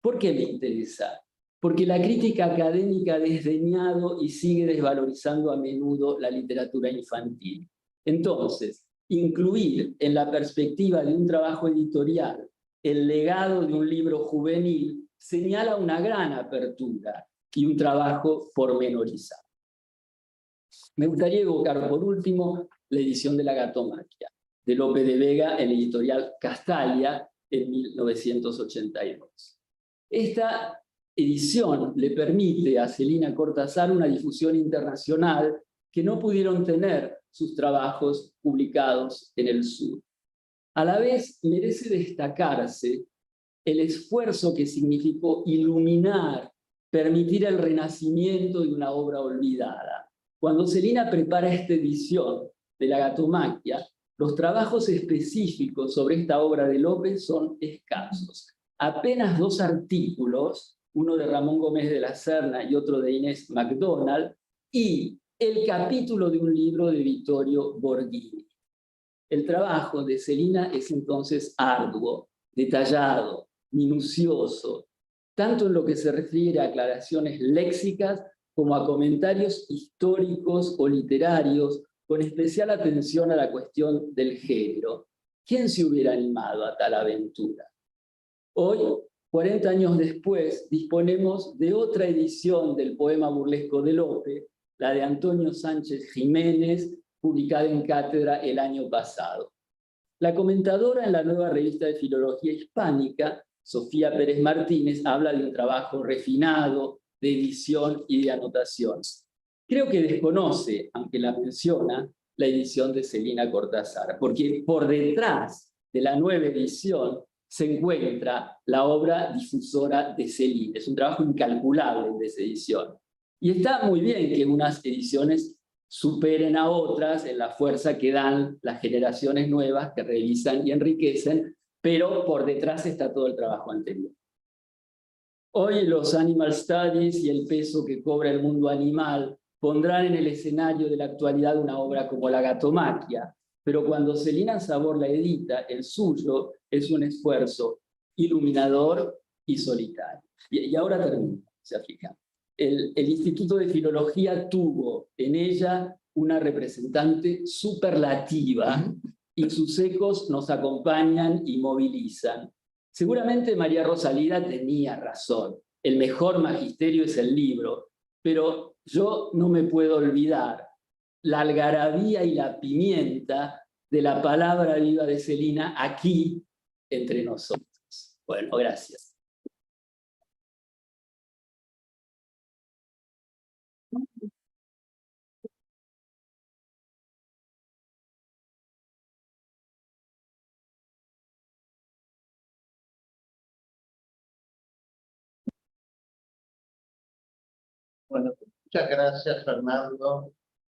¿Por qué me interesa? Porque la crítica académica ha desdeñado y sigue desvalorizando a menudo la literatura infantil. Entonces, incluir en la perspectiva de un trabajo editorial el legado de un libro juvenil señala una gran apertura y un trabajo pormenorizado. Me gustaría evocar por último la edición de La Gatomaquia, de Lope de Vega en la editorial Castalia en 1982. Esta edición le permite a Celina Cortázar una difusión internacional que no pudieron tener sus trabajos publicados en el sur. A la vez, merece destacarse el esfuerzo que significó iluminar, permitir el renacimiento de una obra olvidada. Cuando Celina prepara esta edición de La Gatomaquia, los trabajos específicos sobre esta obra de López son escasos. Apenas 2 artículos, uno de Ramón Gómez de la Serna y otro de Inés MacDonald, y el capítulo de un libro de Vittorio Borghini. El trabajo de Celina es entonces arduo, detallado, minucioso, tanto en lo que se refiere a aclaraciones léxicas como a comentarios históricos o literarios, con especial atención a la cuestión del género. ¿Quién se hubiera animado a tal aventura? Hoy, 40 años después, disponemos de otra edición del poema burlesco de Lope, la de Antonio Sánchez Jiménez, publicada en Cátedra el año pasado. La comentadora en la nueva revista de Filología Hispánica, Sofía Pérez Martínez, habla de un trabajo refinado de edición y de anotación. Creo que desconoce, aunque la menciona, la edición de Celina Cortázar, porque por detrás de la nueva edición se encuentra la obra difusora de Celina. Es un trabajo incalculable de esa edición. Y está muy bien que unas ediciones superen a otras en la fuerza que dan las generaciones nuevas que revisan y enriquecen, pero por detrás está todo el trabajo anterior. Hoy los Animal Studies y el peso que cobra el mundo animal pondrán en el escenario de la actualidad una obra como La Gatomaquia, pero cuando Celina Sabor la edita, el suyo es un esfuerzo iluminador y solitario. Y ahora termino, se fijan. El Instituto de Filología tuvo en ella una representante superlativa y sus ecos nos acompañan y movilizan. Seguramente María Rosalida tenía razón. El mejor magisterio es el libro, pero yo no me puedo olvidar la algarabía y la pimienta de la palabra viva de Celina aquí entre nosotros. Bueno, gracias. Bueno, muchas gracias, Fernando,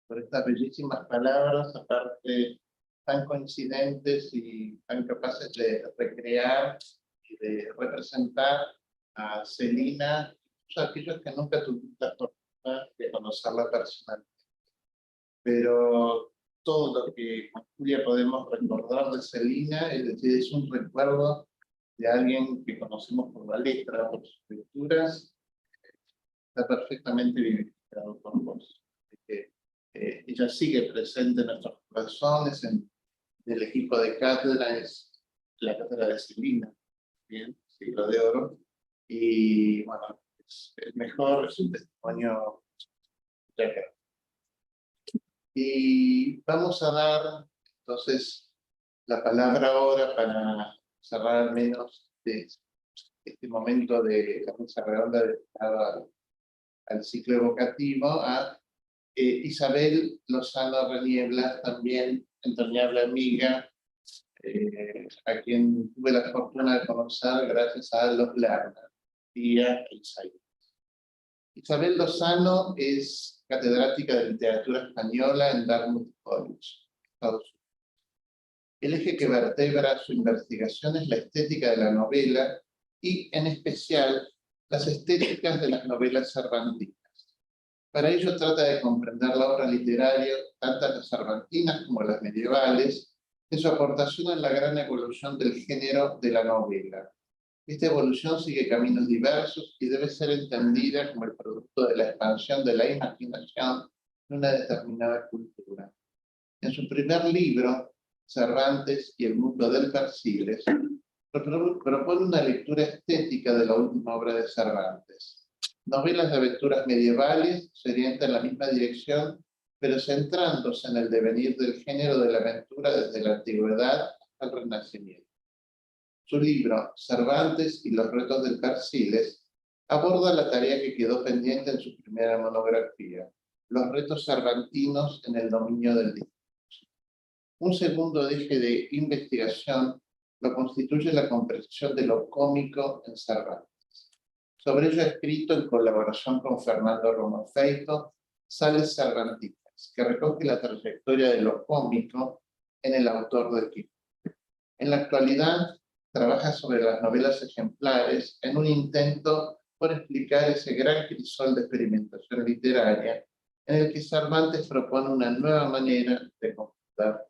por estas bellísimas palabras, aparte tan coincidentes y tan capaces de recrear y de representar a Celina, aquellos que nunca tuvimos la fortuna de conocerla personalmente. Pero todo lo que con Julia podemos recordar de Celina, es decir, es un recuerdo de alguien que conocemos por la letra, por sus lecturas, está perfectamente vivificado por vos. Ella sigue presente en nuestros corazones, en el equipo de cátedra, es la cátedra de Celina, bien, siglo de oro, y bueno, es el mejor, es un testimonio de acá. Y vamos a dar entonces la palabra ahora para cerrar al menos este momento de la mesa redonda dedicada al ciclo evocativo, a Isabel Lozano Renieblas, también entrañable amiga, a quien tuve la fortuna de conocer gracias a los Lerner, tía e Isabel. Isabel Lozano es catedrática de literatura española en Dartmouth College, Estados Unidos. El eje que vertebra su investigación es la estética de la novela y, en especial, las estéticas de las novelas cervantinas. Para ello trata de comprender la obra literaria, tanto las cervantinas como las medievales, de su aportación en la gran evolución del género de la novela. Esta evolución sigue caminos diversos y debe ser entendida como el producto de la expansión de la imaginación de una determinada cultura. En su primer libro, Cervantes y el mundo del Persiles, propone una lectura estética de la última obra de Cervantes. Novelas de aventuras medievales se orientan en la misma dirección, pero centrándose en el devenir del género de la aventura desde la antigüedad hasta el Renacimiento. Su libro, Cervantes y los retos del Persiles, aborda la tarea que quedó pendiente en su primera monografía, los retos cervantinos en el dominio del discurso. Un segundo eje de investigación lo constituye la comprensión de lo cómico en Cervantes. Sobre ello ha escrito, en colaboración con Fernando Romo Feito, Sales Cervantinas, que recoge la trayectoria de lo cómico en el autor del Quijote. En la actualidad, trabaja sobre las novelas ejemplares en un intento por explicar ese gran crisol de experimentación literaria en el que Cervantes propone una nueva manera de computar.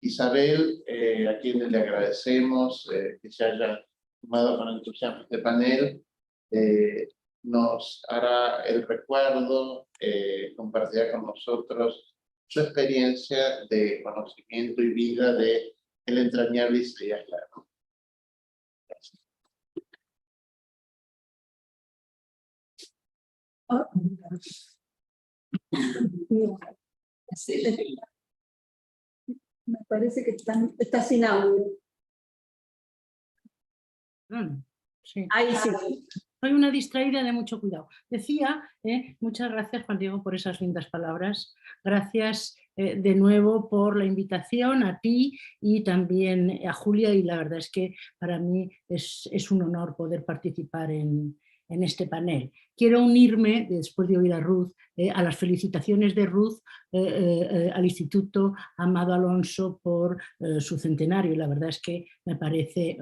Isabel, a quien le agradecemos que se haya sumado con entusiasmo a este panel, nos hará el recuerdo, compartirá con nosotros su experiencia de conocimiento y vida de el entrañable Isaías Lerner. Me parece que está sin audio. Sí. Ahí sí. Soy una distraída de mucho cuidado. Decía, muchas gracias Juan Diego por esas lindas palabras. Gracias de nuevo por la invitación a ti y también a Julia, y la verdad es que para mí es un honor poder participar en este panel. Quiero unirme, después de oír a Ruth, a las felicitaciones de Ruth al Instituto Amado Alonso por su centenario. Y la verdad es que me parece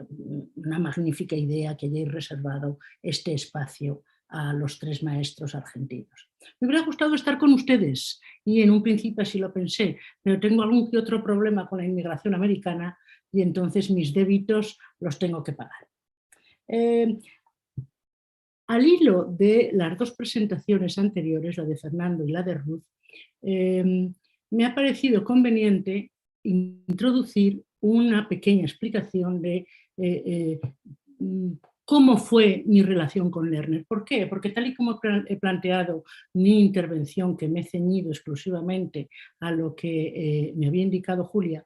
una magnífica idea que hayáis reservado este espacio a los 3 maestros argentinos. Me hubiera gustado estar con ustedes y en un principio así lo pensé, pero tengo algún que otro problema con la inmigración americana y entonces mis débitos los tengo que pagar. Al hilo de las 2 presentaciones anteriores, la de Fernando y la de Ruth, me ha parecido conveniente introducir una pequeña explicación de cómo fue mi relación con Lerner. ¿Por qué? Porque tal y como he planteado mi intervención, que me he ceñido exclusivamente a lo que me había indicado Julia,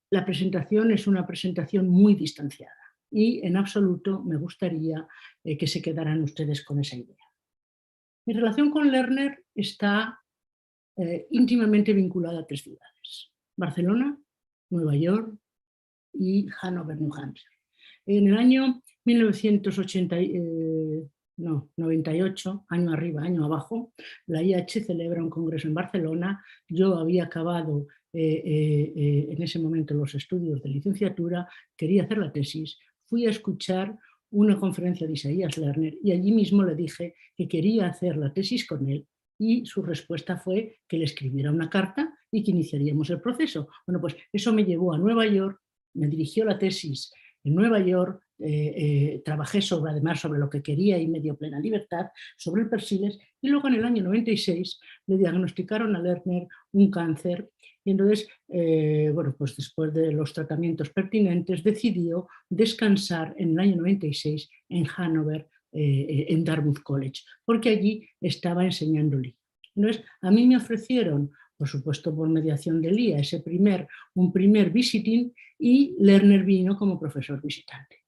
la presentación es una presentación muy distanciada. Y en absoluto me gustaría que se quedaran ustedes con esa idea. Mi relación con Lerner está íntimamente vinculada a 3 ciudades: Barcelona, Nueva York y Hannover, New Hampshire. En el año 1998, año arriba, año abajo, la IH celebra un congreso en Barcelona. Yo había acabado en ese momento los estudios de licenciatura, quería hacer la tesis. Fui a escuchar una conferencia de Isaías Lerner y allí mismo le dije que quería hacer la tesis con él, y su respuesta fue que le escribiera una carta y que iniciaríamos el proceso. Bueno, pues eso me llevó a Nueva York, me dirigió la tesis en Nueva York, trabajé además sobre lo que quería y me dio plena libertad, sobre el Persiles, y luego en el año 96 le diagnosticaron a Lerner un cáncer. Y entonces, bueno, pues después de los tratamientos pertinentes, decidió descansar en el año 96 en Hannover, en Dartmouth College, porque allí estaba enseñando Lee. Entonces, a mí me ofrecieron, por supuesto por mediación de Lee, un primer visiting, y Lerner vino como profesor visitante.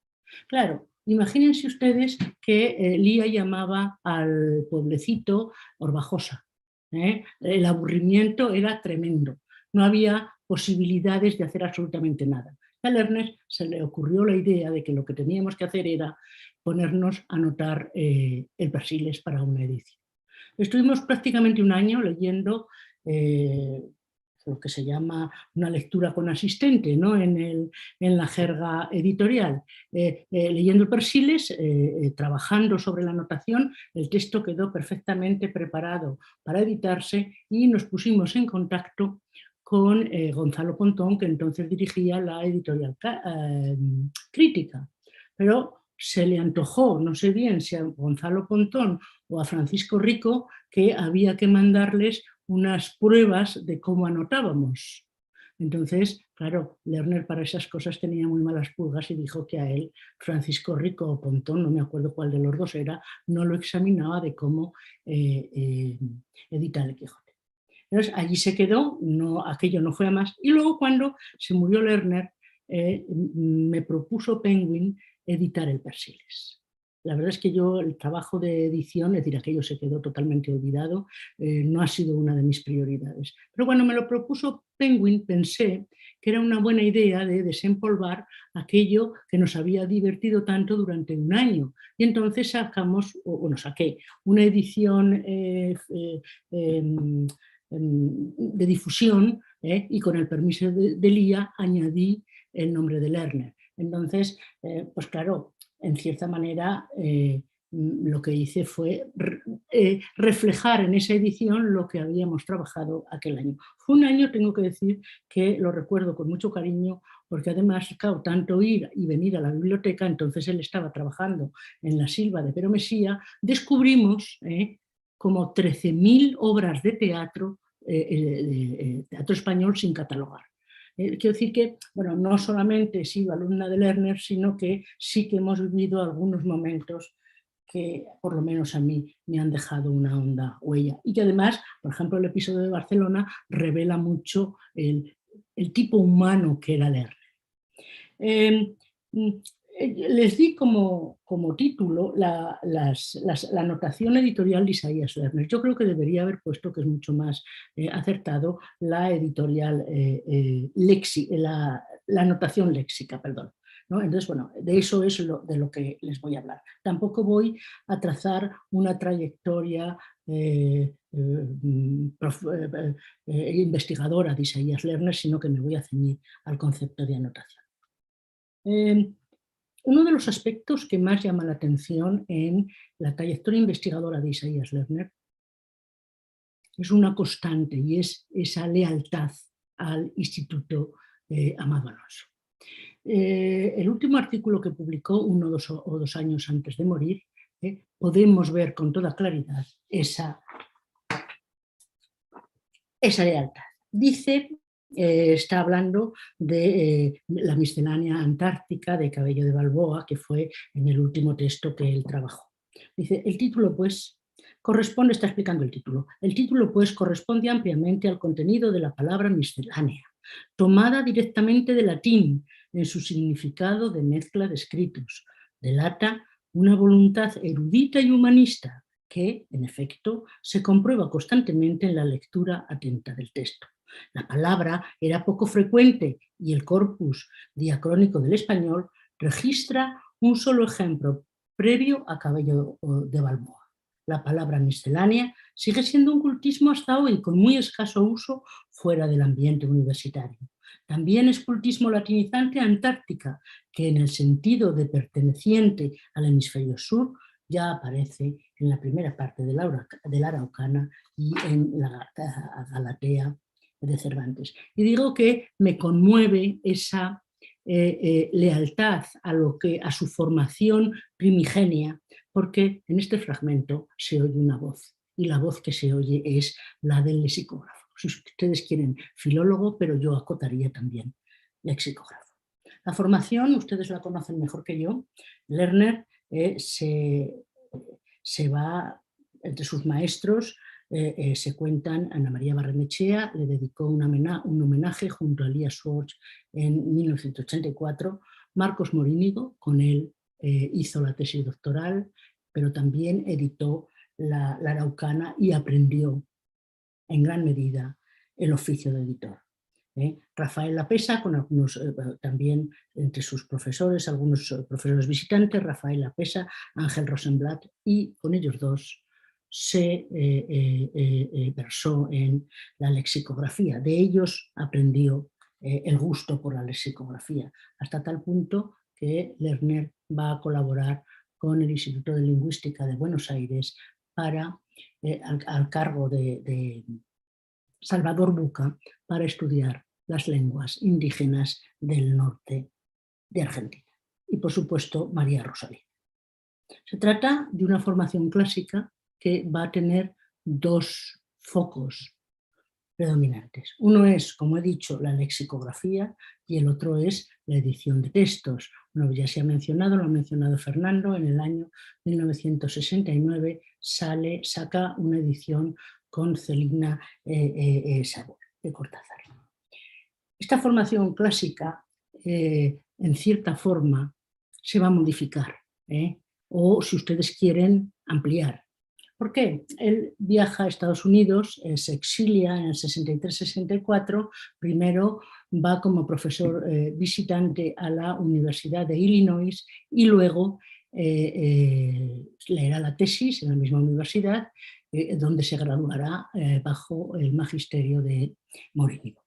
Claro, imagínense ustedes que Lía llamaba al pueblecito Orbajosa. El aburrimiento era tremendo. No había posibilidades de hacer absolutamente nada. A Lerner se le ocurrió la idea de que lo que teníamos que hacer era ponernos a anotar el Persiles para una edición. Estuvimos prácticamente un año leyendo lo que se llama una lectura con asistente, ¿no? en la jerga editorial. Leyendo Persiles, trabajando sobre la anotación, el texto quedó perfectamente preparado para editarse y nos pusimos en contacto con Gonzalo Pontón, que entonces dirigía la editorial Crítica. Pero se le antojó, no sé bien si a Gonzalo Pontón o a Francisco Rico, que había que mandarles unas pruebas de cómo anotábamos. Entonces, claro, Lerner para esas cosas tenía muy malas pulgas y dijo que a él, Francisco Rico o Pontón, no me acuerdo cuál de los dos era, no lo examinaba de cómo editar el Quijote. Entonces, allí se quedó, no, aquello no fue a más. Y luego cuando se murió Lerner, me propuso Penguin editar el Persiles. La verdad es que yo el trabajo de edición, es decir, aquello se quedó totalmente olvidado, no ha sido una de mis prioridades. Pero cuando me lo propuso Penguin, pensé que era una buena idea de desempolvar aquello que nos había divertido tanto durante un año. Y entonces saqué una edición de difusión y con el permiso de Lía añadí el nombre de Lerner. Entonces, pues claro, en cierta manera lo que hice fue reflejar en esa edición lo que habíamos trabajado aquel año. Fue un año, tengo que decir, que lo recuerdo con mucho cariño, porque además, claro, tanto ir y venir a la biblioteca, entonces él estaba trabajando en la Silva de Pero Mesía, descubrimos como 13.000 obras de teatro, teatro español sin catalogar. Quiero decir que, bueno, no solamente he sido alumna de Lerner, sino que sí que hemos vivido algunos momentos que por lo menos a mí me han dejado una honda huella. Y que además, por ejemplo, el episodio de Barcelona revela mucho el tipo humano que era Lerner. Les di como título la anotación editorial de Isaías Lerner. Yo creo que debería haber puesto, que es mucho más acertado, la editorial la anotación léxica, perdón. ¿No? Entonces, bueno, de eso es de lo que les voy a hablar. Tampoco voy a trazar una trayectoria investigadora de Isaías Lerner, sino que me voy a ceñir al concepto de anotación. Uno de los aspectos que más llama la atención en la trayectoria investigadora de Isaías Lerner es una constante, y es esa lealtad al Instituto Amado Alonso. El último artículo que publicó, 1 o 2 años antes de morir, podemos ver con toda claridad esa lealtad. Dice, está hablando de la miscelánea antártica de Cabello de Balboa, que fue en el último texto que él trabajó. Dice, el título pues corresponde, está explicando el título pues corresponde ampliamente al contenido de la palabra miscelánea, tomada directamente del latín en su significado de mezcla de escritos. Delata una voluntad erudita y humanista que, en efecto, se comprueba constantemente en la lectura atenta del texto. La palabra era poco frecuente y el corpus diacrónico del español registra un solo ejemplo previo a Cabello de Balboa. La palabra miscelánea sigue siendo un cultismo hasta hoy, con muy escaso uso fuera del ambiente universitario. También es cultismo latinizante antártica, que en el sentido de perteneciente al hemisferio sur ya aparece en la primera parte de la Araucana y en la Galatea de Cervantes. Y digo que me conmueve esa lealtad a su formación primigenia, porque en este fragmento se oye una voz, y la voz que se oye es la del lexicógrafo. Si ustedes quieren filólogo, pero yo acotaría también lexicógrafo. La formación, ustedes la conocen mejor que yo. Lerner se va entre sus maestros. Se cuentan, Ana María Barrenechea le dedicó un homenaje junto a Elías Schwartz en 1984, Marcos Morínigo, con él hizo la tesis doctoral, pero también editó la Araucana y aprendió en gran medida el oficio de editor. Rafael Lapesa, con algunos también entre sus profesores, algunos profesores visitantes, Rafael Lapesa, Ángel Rosenblatt, y con ellos dos se versó en la lexicografía. De ellos aprendió el gusto por la lexicografía, hasta tal punto que Lerner va a colaborar con el Instituto de Lingüística de Buenos Aires para, al cargo de Salvador Buca, para estudiar las lenguas indígenas del norte de Argentina. Y por supuesto María Rosalía. Se trata de una formación clásica que va a tener dos focos predominantes. Uno es, como he dicho, la lexicografía y el otro es la edición de textos. Uno ya se ha mencionado, lo ha mencionado Fernando, en el año 1969 saca una edición con Celina Sabor de Cortázar. Esta formación clásica, en cierta forma, se va a modificar, o si ustedes quieren, ampliar. ¿Por qué? Él viaja a Estados Unidos, se exilia en el 63-64, primero va como profesor visitante a la Universidad de Illinois y luego leerá la tesis en la misma universidad, donde se graduará bajo el magisterio de Morínigo.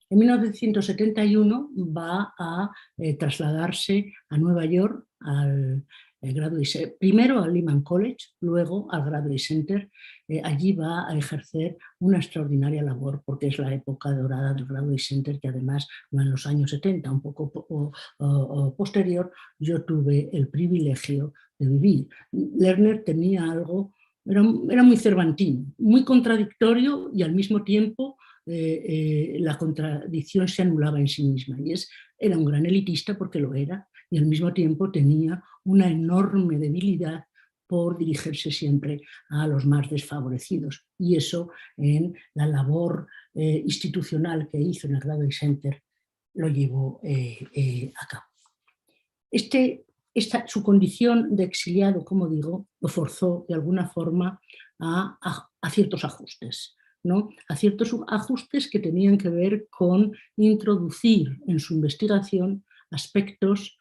En 1971 va a trasladarse a Nueva York al primero al Lehman College, luego al Graduate Center. Allí va a ejercer una extraordinaria labor porque es la época dorada del Graduate Center, que además en los años 70, un poco posterior, yo tuve el privilegio de vivir. Lerner tenía algo, era muy cervantino, muy contradictorio y al mismo tiempo la contradicción se anulaba en sí misma. Y era un gran elitista porque lo era, y al mismo tiempo tenía una enorme debilidad por dirigirse siempre a los más desfavorecidos. Y eso en la labor institucional que hizo en el Graduate Center lo llevó a cabo. Su condición de exiliado, como digo, lo forzó de alguna forma a ciertos ajustes, ¿no? A ciertos ajustes que tenían que ver con introducir en su investigación aspectos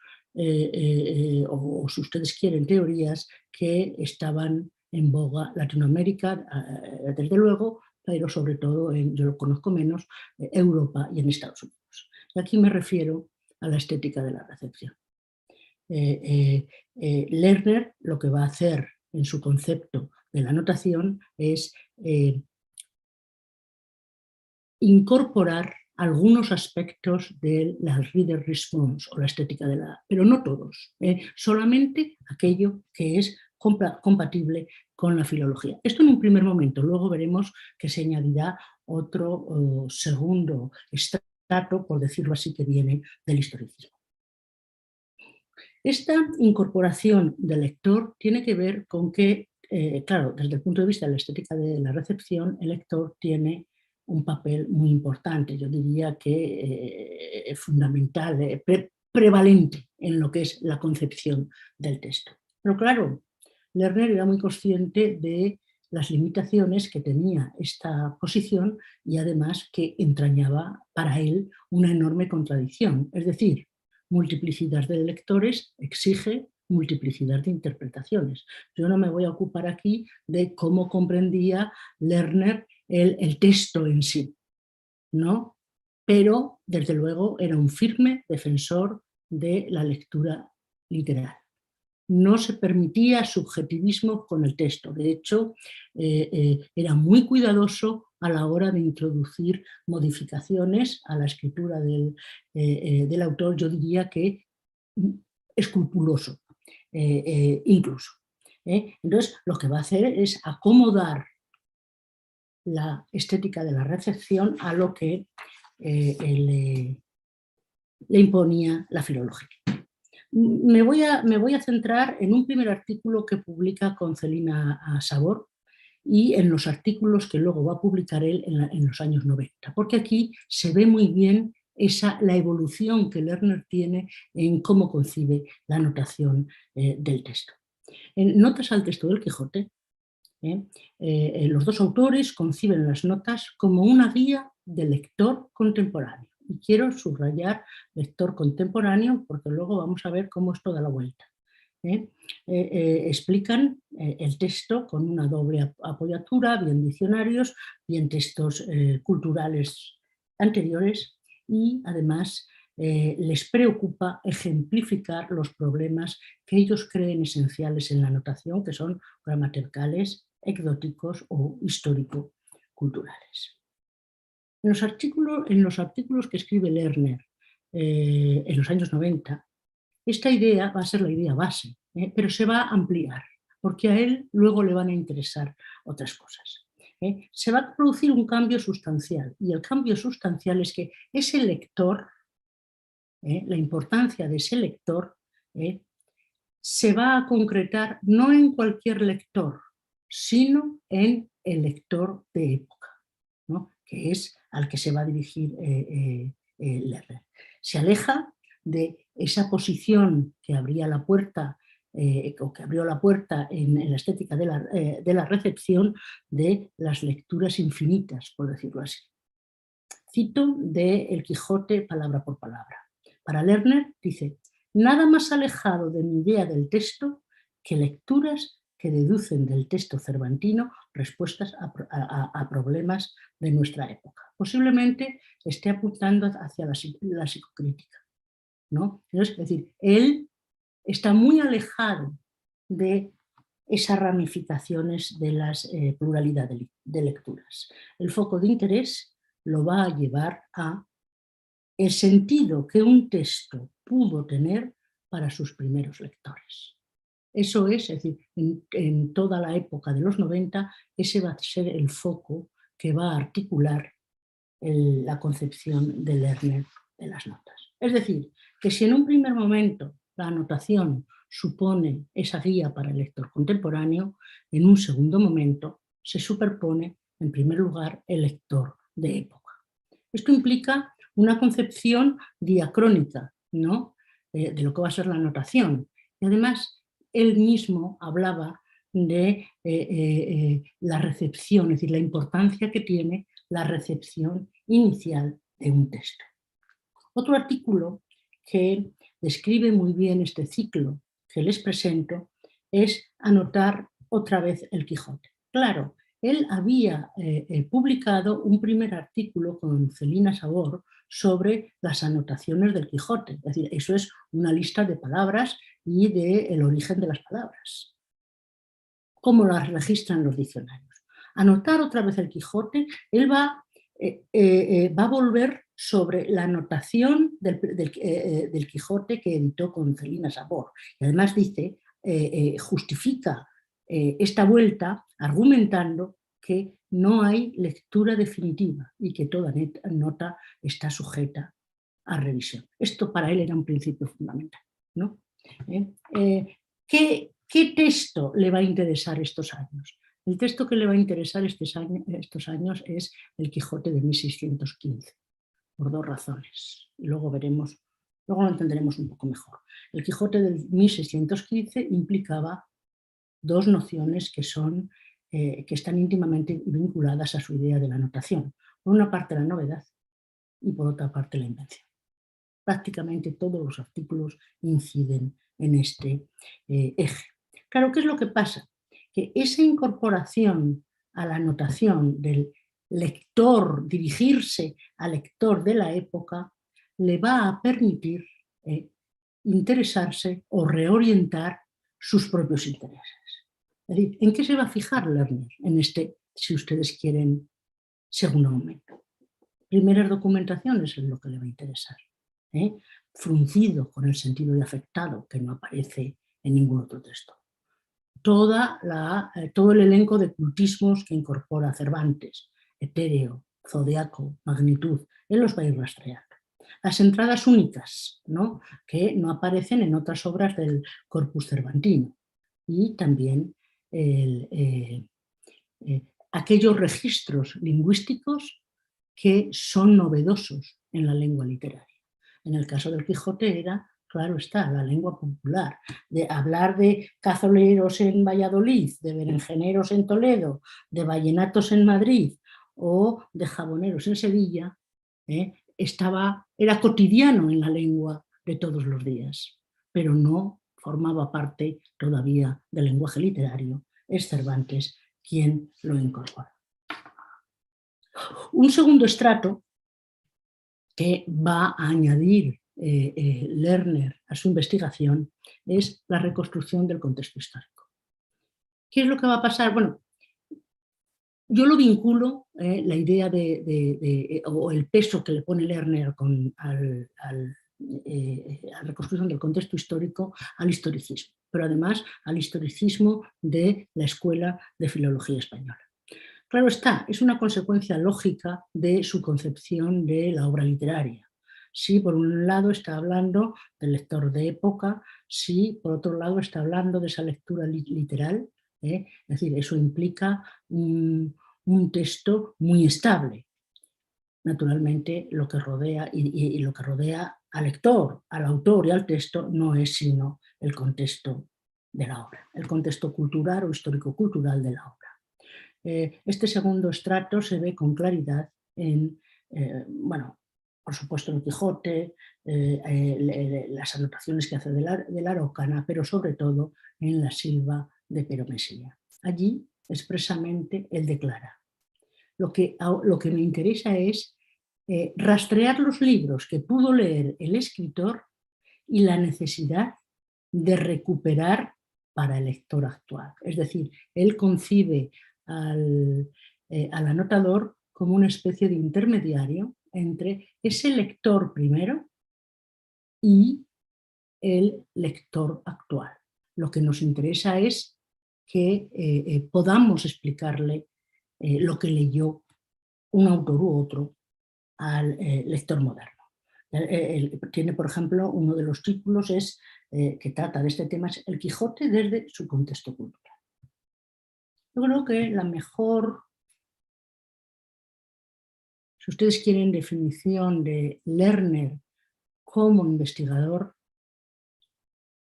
o si ustedes quieren teorías que estaban en boga Latinoamérica, desde luego, pero sobre todo, yo lo conozco menos, Europa y en Estados Unidos. Y aquí me refiero a la estética de la recepción. Lerner lo que va a hacer en su concepto de la notación es incorporar algunos aspectos de la reader response o la estética de la, pero no todos, solamente aquello que es compatible con la filología. Esto en un primer momento, luego veremos que se añadirá otro segundo estrato, por decirlo así, que viene del historicismo. Esta incorporación del lector tiene que ver con que, claro, desde el punto de vista de la estética de la recepción, el lector tiene un papel muy importante, yo diría que fundamental, prevalente en lo que es la concepción del texto. Pero claro, Lerner era muy consciente de las limitaciones que tenía esta posición y además que entrañaba para él una enorme contradicción, es decir, multiplicidad de lectores exige multiplicidad de interpretaciones. Yo no me voy a ocupar aquí de cómo comprendía Lerner el texto en sí, ¿no? Pero, desde luego, era un firme defensor de la lectura literal. No se permitía subjetivismo con el texto. De hecho, era muy cuidadoso a la hora de introducir modificaciones a la escritura del autor, yo diría que escrupuloso, incluso. Entonces, lo que va a hacer es acomodar la estética de la recepción a lo que le imponía la filología. Me voy a centrar en un primer artículo que publica con Celina Sabor y en los artículos que luego va a publicar él en los años 90, porque aquí se ve muy bien la evolución que Lerner tiene en cómo concibe la notación del texto. En Notas al texto del Quijote, los dos autores conciben las notas como una guía del lector contemporáneo. Y quiero subrayar lector contemporáneo porque luego vamos a ver cómo esto da la vuelta. explican el texto con una doble apoyatura, bien diccionarios, bien textos culturales anteriores, y además les preocupa ejemplificar los problemas que ellos creen esenciales en la notación, que son gramaticales, ecdóticos o histórico-culturales. En los artículos que escribe Lerner en los años 90, esta idea va a ser la idea base, pero se va a ampliar, porque a él luego le van a interesar otras cosas. Se va a producir un cambio sustancial, y el cambio sustancial es que ese lector, la importancia de ese lector, se va a concretar no en cualquier lector, sino en el lector de época, ¿no?, que es al que se va a dirigir Lerner. Se aleja de esa posición que abría la puerta, o que abrió la puerta en la estética de la recepción, de las lecturas infinitas, por decirlo así. Cito de El Quijote palabra por palabra. Para Lerner, dice: nada más alejado de mi idea del texto que lecturas que deducen del texto cervantino respuestas a problemas de nuestra época. Posiblemente esté apuntando hacia la psicocrítica, ¿no? Es decir, él está muy alejado de esas ramificaciones de la pluralidad de lecturas. El foco de interés lo va a llevar a el sentido que un texto pudo tener para sus primeros lectores. Eso es decir, en toda la época de los 90, ese va a ser el foco que va a articular la concepción de Lerner de las notas. Es decir, que si en un primer momento la anotación supone esa guía para el lector contemporáneo, en un segundo momento se superpone, en primer lugar, el lector de época. Esto implica una concepción diacrónica, ¿no?, de lo que va a ser la anotación. Y además, él mismo hablaba de la recepción, es decir, la importancia que tiene la recepción inicial de un texto. Otro artículo que describe muy bien este ciclo que les presento es Anotar otra vez el Quijote. Claro, él había publicado un primer artículo con Celina Sabor sobre las anotaciones del Quijote, es decir, eso es una lista de palabras y del origen de las palabras, cómo las registran los diccionarios. Anotar otra vez el Quijote, él va a volver sobre la anotación del Quijote que editó con Celina Sabor. Y además dice, justifica esta vuelta argumentando que no hay lectura definitiva y que toda nota está sujeta a revisión. Esto para él era un principio fundamental, ¿no? ¿Qué texto le va a interesar estos años? El texto que le va a interesar estos años es El Quijote de 1615, por dos razones. Y luego veremos, luego lo entenderemos un poco mejor. El Quijote de 1615 implicaba dos nociones que están íntimamente vinculadas a su idea de la anotación. Por una parte la novedad y por otra parte la invención. Prácticamente todos los artículos inciden en este eje. Claro, ¿qué es lo que pasa? Que esa incorporación a la anotación del lector, dirigirse al lector de la época, le va a permitir interesarse o reorientar sus propios intereses. Es decir, ¿en qué se va a fijar Lerner en este, si ustedes quieren, segundo momento? Primeras documentaciones es lo que le va a interesar. Fruncido con el sentido de afectado, que no aparece en ningún otro texto. Todo el elenco de cultismos que incorpora Cervantes, etéreo, zodiaco, magnitud, él los va a ir rastreando. Las entradas únicas, ¿no?, que no aparecen en otras obras del corpus cervantino, y también aquellos registros lingüísticos que son novedosos en la lengua literaria. En el caso del Quijote era, claro está, la lengua popular. De hablar de cazoleros en Valladolid, de berenjeneros en Toledo, de vallenatos en Madrid o de jaboneros en Sevilla, era cotidiano en la lengua de todos los días, pero no formaba parte todavía del lenguaje literario, es Cervantes quien lo incorpora. Un segundo estrato que va a añadir Lerner a su investigación es la reconstrucción del contexto histórico. ¿Qué es lo que va a pasar? Bueno, yo lo vinculo, la idea o el peso que le pone Lerner a la reconstrucción del contexto histórico al historicismo, pero además al historicismo de la Escuela de Filología Española. Claro está, es una consecuencia lógica de su concepción de la obra literaria. Si por un lado está hablando del lector de época, si por otro lado está hablando de esa lectura literal, es decir, eso implica un texto muy estable. Naturalmente, lo que rodea y lo que rodea al lector, al autor y al texto no es sino el contexto de la obra, el contexto cultural o histórico-cultural de la obra. Este segundo estrato se ve con claridad en, bueno, por supuesto en Quijote, las anotaciones que hace de la Araucana, pero sobre todo en la Silva de Pero Mesía. Allí, expresamente, él declara: lo que me interesa es rastrear los libros que pudo leer el escritor y la necesidad de recuperar para el lector actual. Es decir, él concibe al anotador como una especie de intermediario entre ese lector primero y el lector actual. Lo que nos interesa es que podamos explicarle lo que leyó un autor u otro al lector moderno. Tiene, por ejemplo, uno de los títulos que trata de este tema, es El Quijote desde su contexto cultural. Yo creo que la mejor, si ustedes quieren, definición de Lerner como investigador,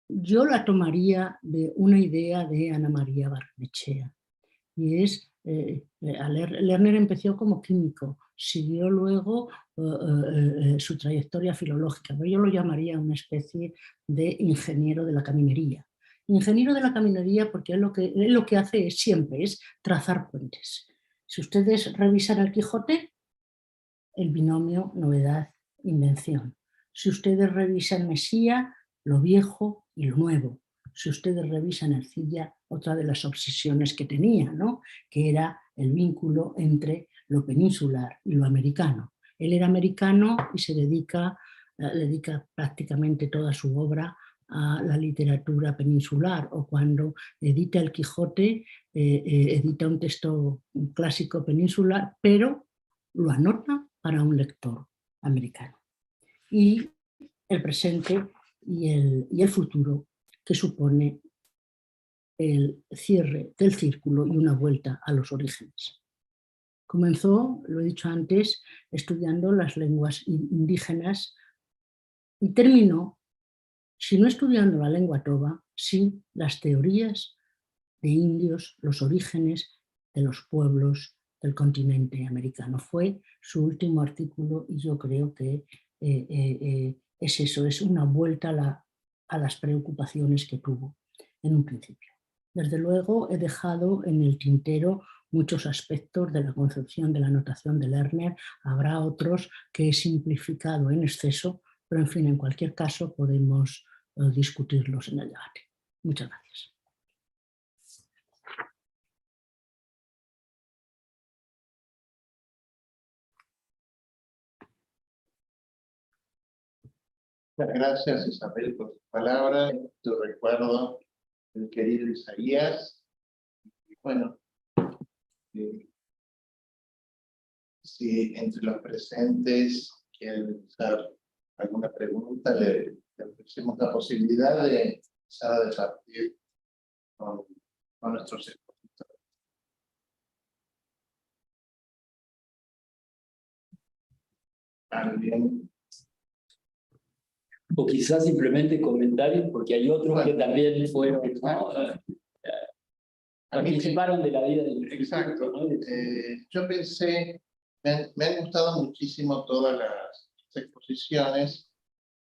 yo la tomaría de una idea de Ana María Barrenechea. Y es, Lerner empezó como químico, siguió luego su trayectoria filológica, pero yo lo llamaría una especie de ingeniero de la caminería. Ingeniero de la caminería porque él lo que hace siempre es trazar puentes. Si ustedes revisan el Quijote, el binomio novedad-invención. Si ustedes revisan Mesía, lo viejo y lo nuevo. Si ustedes revisan Ercilla, otra de las obsesiones que tenía, ¿no?, que era el vínculo entre lo peninsular y lo americano. Él era americano y se dedica prácticamente toda su obra a la literatura peninsular, o cuando edita el Quijote, edita un texto clásico peninsular, pero lo anota para un lector americano. Y el presente y el futuro, que supone el cierre del círculo y una vuelta a los orígenes. Comenzó, lo he dicho antes, estudiando las lenguas indígenas y terminó, si no estudiando la lengua toba, sí las teorías de indios, los orígenes de los pueblos del continente americano. Fue su último artículo y yo creo que es eso, es una vuelta a las preocupaciones que tuvo en un principio. Desde luego he dejado en el tintero muchos aspectos de la concepción de la notación de Lerner, habrá otros que he simplificado en exceso, pero en fin, en cualquier caso podemos discutirlos en el debate. Muchas gracias. Muchas gracias, Isabel, por tus palabras, tu recuerdo del querido Isaías. Y bueno, si entre los presentes quieren usar alguna pregunta, le ofrecemos la posibilidad de empezar a debatir con nuestros expositores. ¿Alguien? O quizás simplemente comentarios, porque hay otros que también fueron, ¿no? Participaron de la vida del... Exacto. ¿No? Yo pensé, me han gustado muchísimo todas las exposiciones.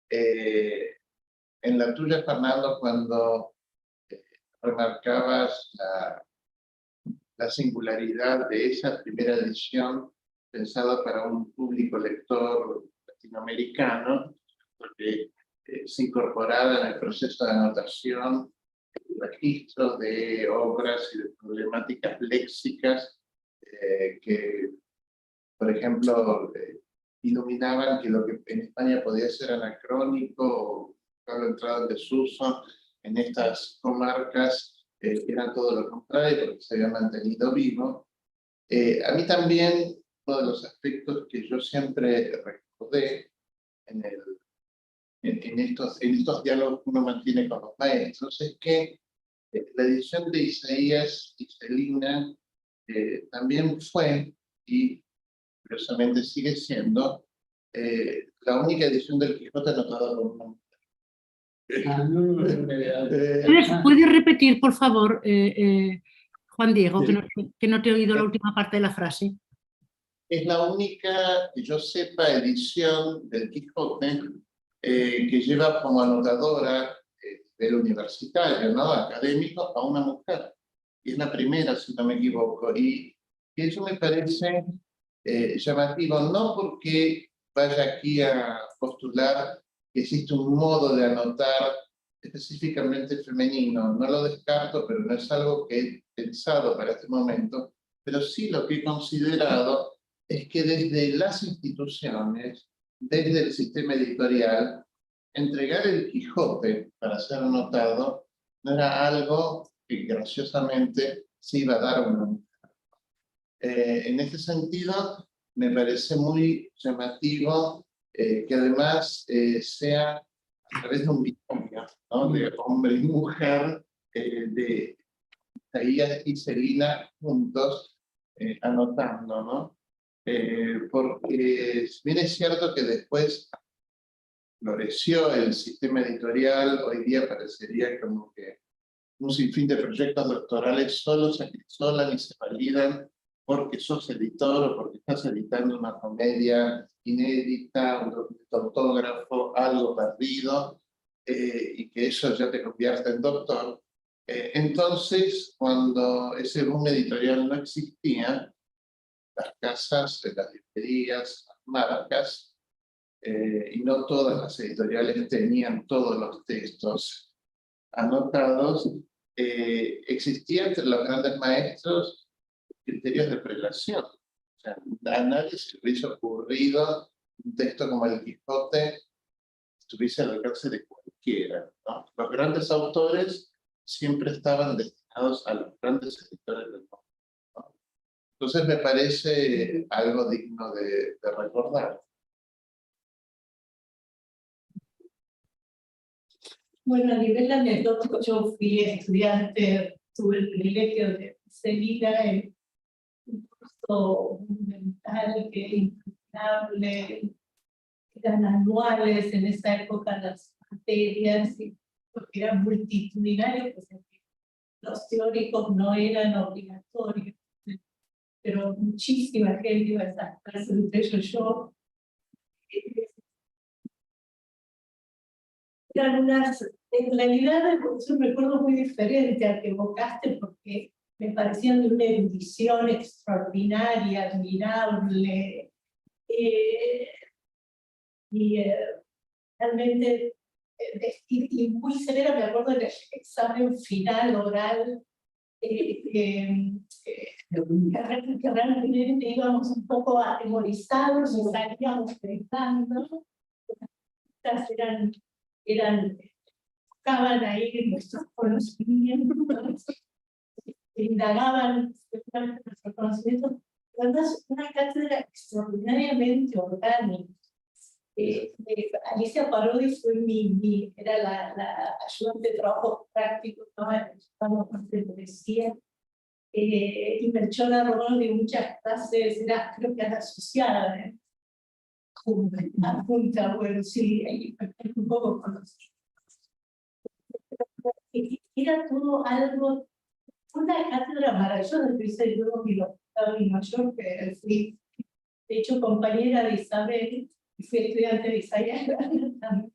En en la tuya, Fernando, cuando remarcabas la singularidad de esa primera edición pensada para un público lector latinoamericano, porque se incorporaba en el proceso de anotación registros de obras y de problemáticas léxicas que, por ejemplo, iluminaban que lo que en España podía ser anacrónico o entrado en desuso, en estas comarcas era todo lo contrario, porque se había mantenido vivo. A mí también, uno de los aspectos que yo siempre recordé en estos diálogos que uno mantiene con los maestros es que la edición de Isaías y Celina también fue, y curiosamente sigue siendo, la única edición del Quijote anotada por una mujer. ¿Puedes repetir, por favor, Juan Diego, que no te he oído la última parte de la frase? Es la única, que yo sepa, edición del Quijote que lleva como anotadora del universitario, ¿no? Académico, a una mujer. Y es la primera, si no me equivoco. Y eso me parece llamativo, no porque vaya aquí a postular que existe un modo de anotar específicamente femenino. No lo descarto, pero no es algo que he pensado para este momento. Pero sí lo que he considerado es que desde las instituciones, desde el sistema editorial, entregar el Quijote para ser anotado no era algo que graciosamente se iba a dar a una mujer. En este sentido, me parece muy llamativo que además sea a través de un binomio, ¿no? De hombre y mujer, de Isaías y Celina juntos anotando, ¿no? Porque si bien es cierto que después floreció el sistema editorial, hoy día parecería como que un sinfín de proyectos doctorales solo se acrisolan y se validan porque sos editor o porque estás editando una comedia inédita, un documento autógrafo, algo perdido, y que eso ya te convierte en doctor. Entonces, cuando ese boom editorial no existía, las casas, las librerías, las marcas, y no todas las editoriales tenían todos los textos anotados, existían entre los grandes maestros criterios de prelación. O sea, a nadie se le hubiese ocurrido un texto como el Quijote estuviese al alcance de cualquiera, ¿no? Los grandes autores siempre estaban destinados a los grandes editores del mundo, ¿no? Entonces me parece algo digno de recordar. Bueno, a nivel anecdótico, yo fui estudiante, tuve el privilegio de Celina en un curso fundamental que impecable, eran anuales en esa época las materias, y porque eran multitudinarios, pues los teóricos no eran obligatorios, pero muchísima gente iba a esas clases, entre ellos yo. Eran unas, en realidad es un recuerdo muy diferente al que evocaste, porque me parecían de una erudición extraordinaria, admirable, y realmente y muy severa. Me acuerdo del examen final oral, que realmente íbamos un poco atemorizados y salíamos pensando. Buscaban ahí nuestros conocimientos, indagaban nuestros conocimientos. Además, una cátedra extraordinariamente orgánica. Alicia Parodi fue era la ayudante de trabajo práctico, ¿no? De poesía. Y Melchora Romano de muchas clases, creo que era asociada, junta, bueno, sí, ahí un poco conocido. Era todo algo, una cátedra maravillosa. Hice luego mi doctorado en Nueva York, que fui, de hecho, compañera de Isabel, y fui estudiante de Isaías también.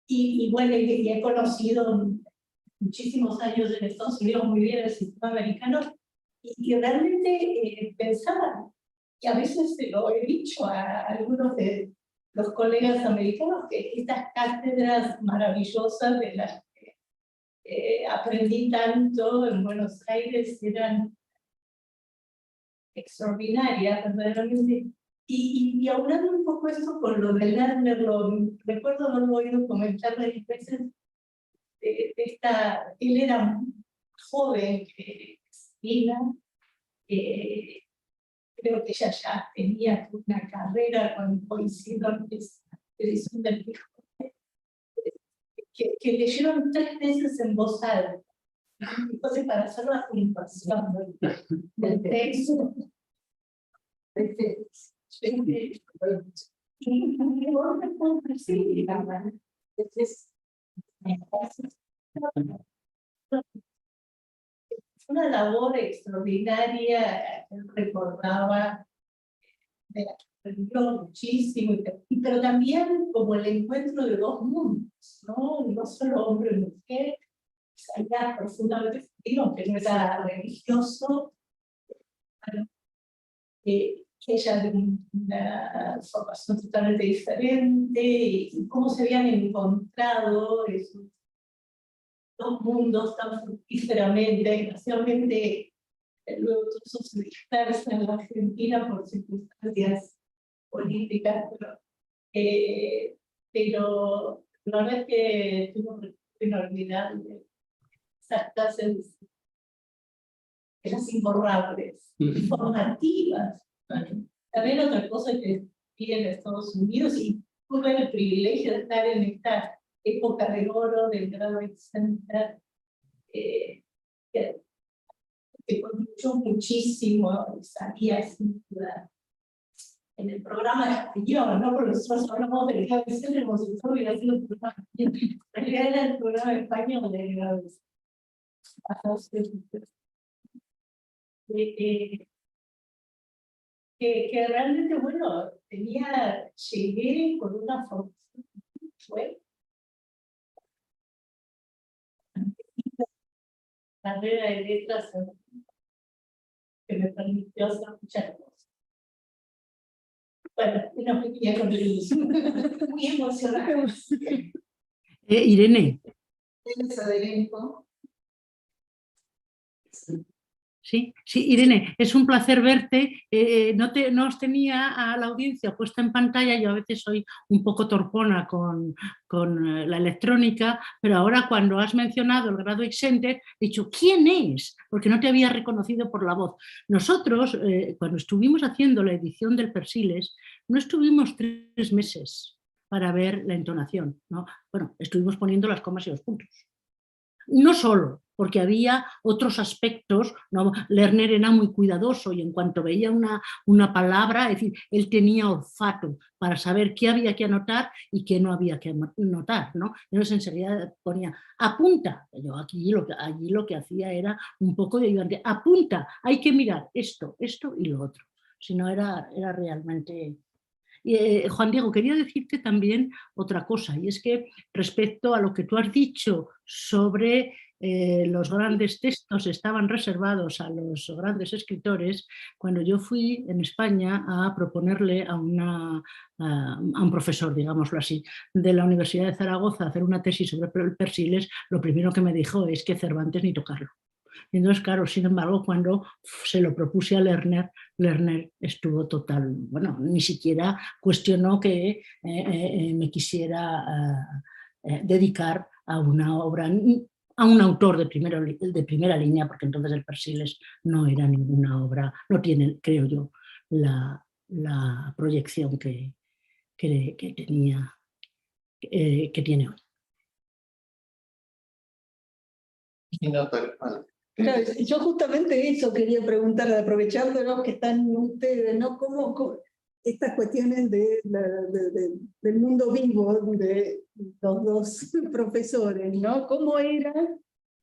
Y bueno, y he conocido muchísimos años en Estados Unidos muy bien el sistema americano, y realmente pensaba, y a veces se lo he dicho a algunos de los colegas americanos, que estas cátedras maravillosas de las que aprendí tanto en Buenos Aires eran extraordinarias, verdaderamente. Y aunando un poco esto con lo de Lerner, recuerdo haberlo oído comentar varias veces, él era joven, creo que ella ya tenía una carrera cuando coincidió en esa edición del Quijote, que leyeron 3 veces en voz alta, entonces para hacer la puntuación del texto. Una labor extraordinaria, él recordaba, de la que aprendió muchísimo, pero también como el encuentro de 2 mundos, no solo hombre y mujer, allá profundamente judío, que no era religioso, bueno, ella de una formación totalmente diferente, y cómo se habían encontrado esos 2 mundos tan fructíferamente, desgraciadamente luego todo eso se dispersa en la Argentina por circunstancias políticas, pero la verdad es que tuvo un recuerdo inolvidable, esas clases de las imborrables, formativas. También otra cosa que vi en Estados Unidos, y tuve el privilegio de estar en esta época de oro del Graduate Center, que contribuyó muchísimo, salía sin duda en el programa de español, ¿no? Porque nosotros hablamos del Graduate Center como si todo hubiera sido un programa de español. En realidad era el programa de español del Graduate Center. Que realmente, bueno, llegué con una formación fuerte, carrera de letras que me permitió hacer muchas cosas. Bueno, una pequeña contribución, muy emocionante. Irene. Adelanto. Sí, Irene, es un placer verte. No os tenía a la audiencia puesta en pantalla, yo a veces soy un poco torpona con la electrónica, pero ahora cuando has mencionado el Graduate Center, he dicho, ¿quién es? Porque no te había reconocido por la voz. Nosotros, cuando estuvimos haciendo la edición del Persiles, no estuvimos 3 meses para ver la entonación, ¿no? Bueno, estuvimos poniendo las comas y los puntos. No solo, porque había otros aspectos, ¿no? Lerner era muy cuidadoso y en cuanto veía una palabra, es decir, él tenía olfato para saber qué había que anotar y qué no había que anotar, ¿no? Entonces enseguida ponía, apunta. Yo allí lo que hacía era un poco de ayudante, apunta, hay que mirar esto y lo otro. Si no era realmente... Juan Diego, quería decirte también otra cosa, y es que respecto a lo que tú has dicho sobre los grandes textos estaban reservados a los grandes escritores, cuando yo fui en España a proponerle a un profesor, digámoslo así, de la Universidad de Zaragoza hacer una tesis sobre el Persiles, lo primero que me dijo es que Cervantes ni tocarlo. Y entonces, claro, sin embargo, cuando se lo propuse a Lerner estuvo total, bueno, ni siquiera cuestionó que me quisiera dedicar a una obra, a un autor de primera línea, porque entonces el Persiles no era ninguna obra, no tiene, creo yo, la proyección que tenía, que tiene hoy. Claro, yo justamente eso quería preguntar, aprovechándonos que están ustedes, ¿no? ¿Cómo estas cuestiones del mundo vivo de los 2 profesores, ¿no? ¿Cómo era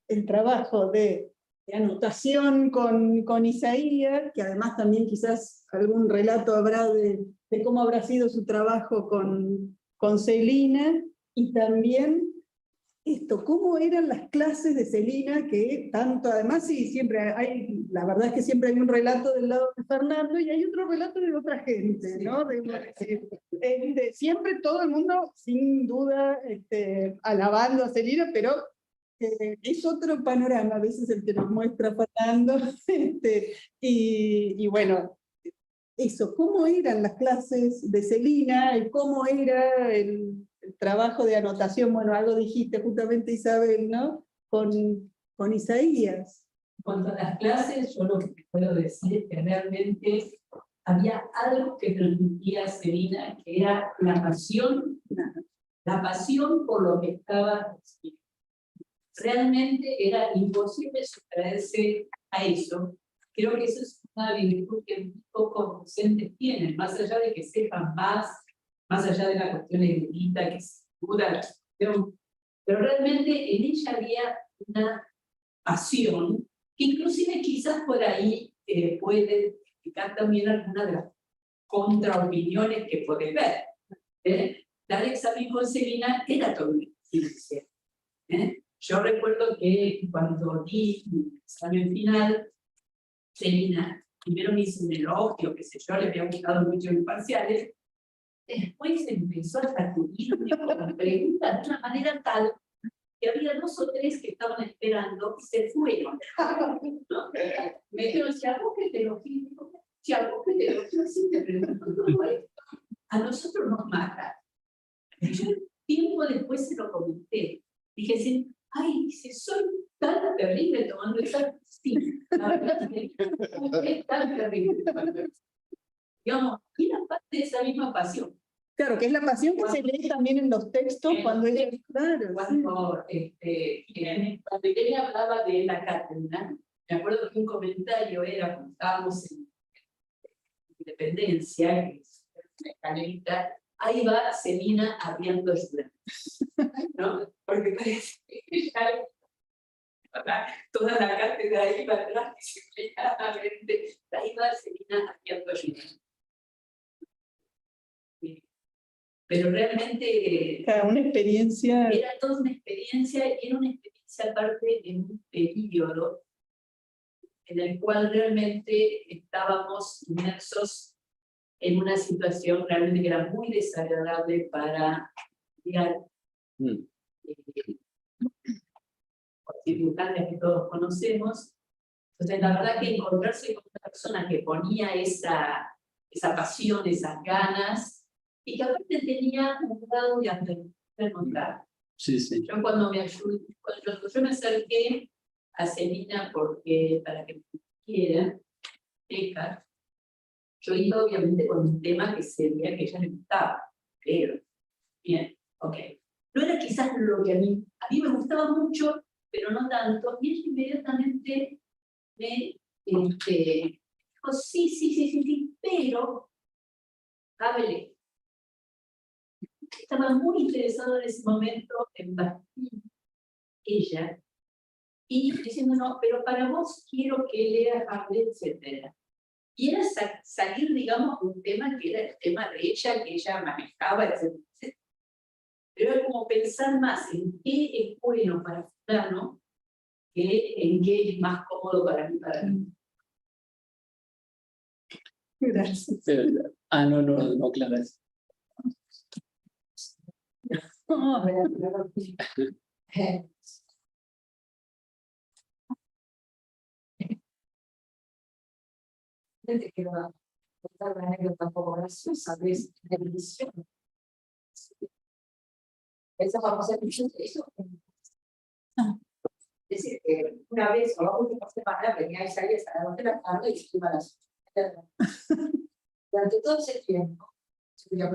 el trabajo de anotación con Isaías, que además también quizás algún relato habrá de cómo habrá sido su trabajo con con Celina, y también esto, cómo eran las clases de Celina, que tanto, además, sí, siempre hay, la verdad es que siempre hay un relato del lado de Fernando y hay otro relato de otra gente, ¿no? Siempre todo el mundo, sin duda, alabando a Celina, pero es otro panorama a veces el que nos muestra Fernando, y bueno, eso, ¿cómo eran las clases de Celina? Y ¿cómo era el trabajo de anotación? Bueno, algo dijiste justamente, Isabel, ¿no? Con Isaías. En cuanto a las clases, yo lo que puedo decir es que realmente había algo que transmitía Celina, que era la pasión por lo que estaba escribiendo. Realmente era imposible sustraerse a eso. Creo que eso es una virtud que muy pocos docentes tienen, más allá de que sepan más allá de la cuestión erudita, que se duda, pero realmente en ella había una pasión, que inclusive quizás por ahí puede explicar también alguna de las contraopiniones que puede ver. Dar examen con Celina era todo una experiencia. Yo recuerdo que cuando di mi examen final, Celina primero me hizo un elogio, que sé yo, le había gustado mucho mis parciales, después empezó a sacudirme con preguntas de una manera tal que había 2 o 3 que estaban esperando y se fueron. ¿No? Me dijeron, si algo que te lo digo, si algo que te lo digo, así te pregunto todo esto. A nosotros nos mata. Y yo tiempo después se lo comenté. Dije, sí, ay, dice, soy tan terrible tomando esa... Sí, la verdad es tan terrible. Digamos, y era parte de esa misma pasión. Claro, que es la pasión que se lee también en los textos cuando ella... Claro, cuando ella hablaba de la cátedra, me acuerdo que un comentario era, cuando estábamos en Independencia, que es una escalerita, ahí va Celina abriendo estudiantes, ¿no? Porque parece que ya toda la cátedra iba atrás, claramente, ahí va Celina abriendo estudiantes. Pero realmente una experiencia... Era toda una experiencia, y era una experiencia aparte en un periodo en el cual realmente estábamos inmersos en una situación realmente que era muy desagradable para estudiar, por circunstancias que todos conocemos. Entonces, la verdad que encontrarse con una persona que ponía esa pasión, esas ganas, y que aparte tenía un grado de aprender. Sí, sí. Yo cuando yo me acerqué a Celina para que me quiera, becas, yo iba obviamente con un tema que sería que a ella le gustaba, pero, bien, ok. No era quizás lo que a mí me gustaba mucho, pero no tanto, y ella inmediatamente me dijo, sí, pero, háblele. Estaba muy interesado en ese momento en Bastille, ella, y diciendo, no, pero para vos quiero que leas Hamlet, etc. Y era salir, digamos, de un tema que era el tema de ella, que ella manejaba, etc. Pero era como pensar más en qué es bueno para fulano que en qué es más cómodo para mí. Gracias. No, claro. Te quiero contar una anécdota un poco graciosa de televisión. Esa famosa televisión se hizo. Es decir, que una vez o la última semana venía Isaías a las 2 de la tarde y iba a las 7 de la tarde. Durante todo ese tiempo, ya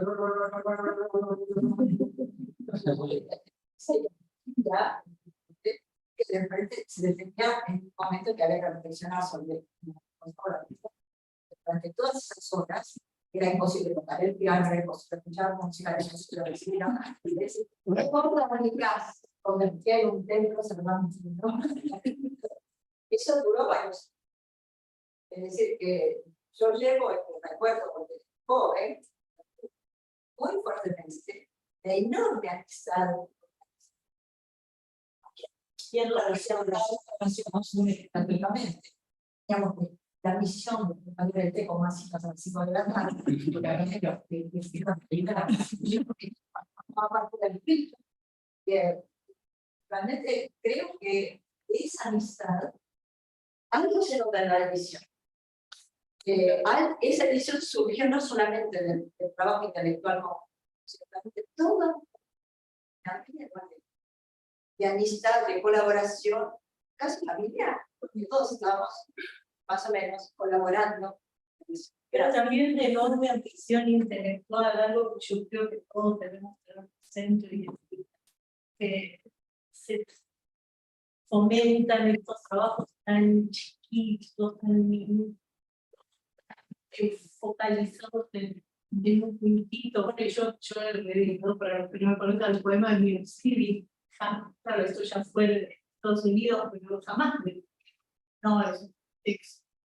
que de repente se detenía en un momento que había que reflexionar sobre durante todas esas horas era imposible tocar el piano, era imposible escuchar música, era imposible recibir a y decir, no importa mi casa, convertía en un templo cerrando. Eso duró varios. Es decir, que yo llevo el recuerdo, porque joven, muy fuertemente, de enorme amistad. Y en relación nos une prácticamente. Digamos que la misión de Padre del Teco más Francisco de la Tarde, aparte del espíritu, realmente creo que esa amistad, algo se nota en la edición. Esa edición surgió no solamente del trabajo intelectual, sino también de toda la vida de amistad, de colaboración, casi familiar, porque todos estamos más o menos colaborando. Pero también de enorme ambición intelectual, algo que yo creo que todos tenemos que tener presente y que se fomentan estos trabajos tan chiquitos, tan focalizados en un puntito. Bueno, yo he leído, pero me conozco el poema de New York City. Claro, esto ya fue de Estados Unidos, pero jamás no,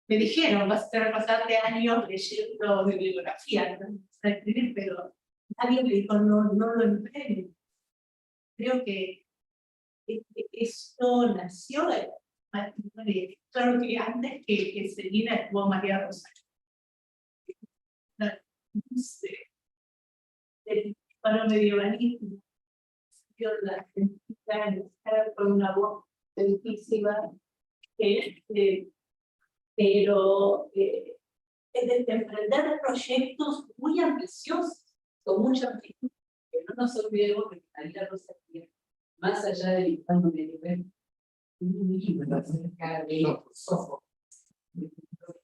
me dijeron, vas a tener que pasarte años leyendo bibliografía, no sé escribir, pero nadie me dijo, no lo empleen. Creo que esto nació claro que antes que Celina estuvo María Rosario. El hispano medievalismo, la Argentina con una voz bellísima, pero es de emprender proyectos muy ambiciosos, con mucha ambición. Que no nos olvidemos que María Rosario, más allá del hispano medieval, un libro acerca de Sófocles.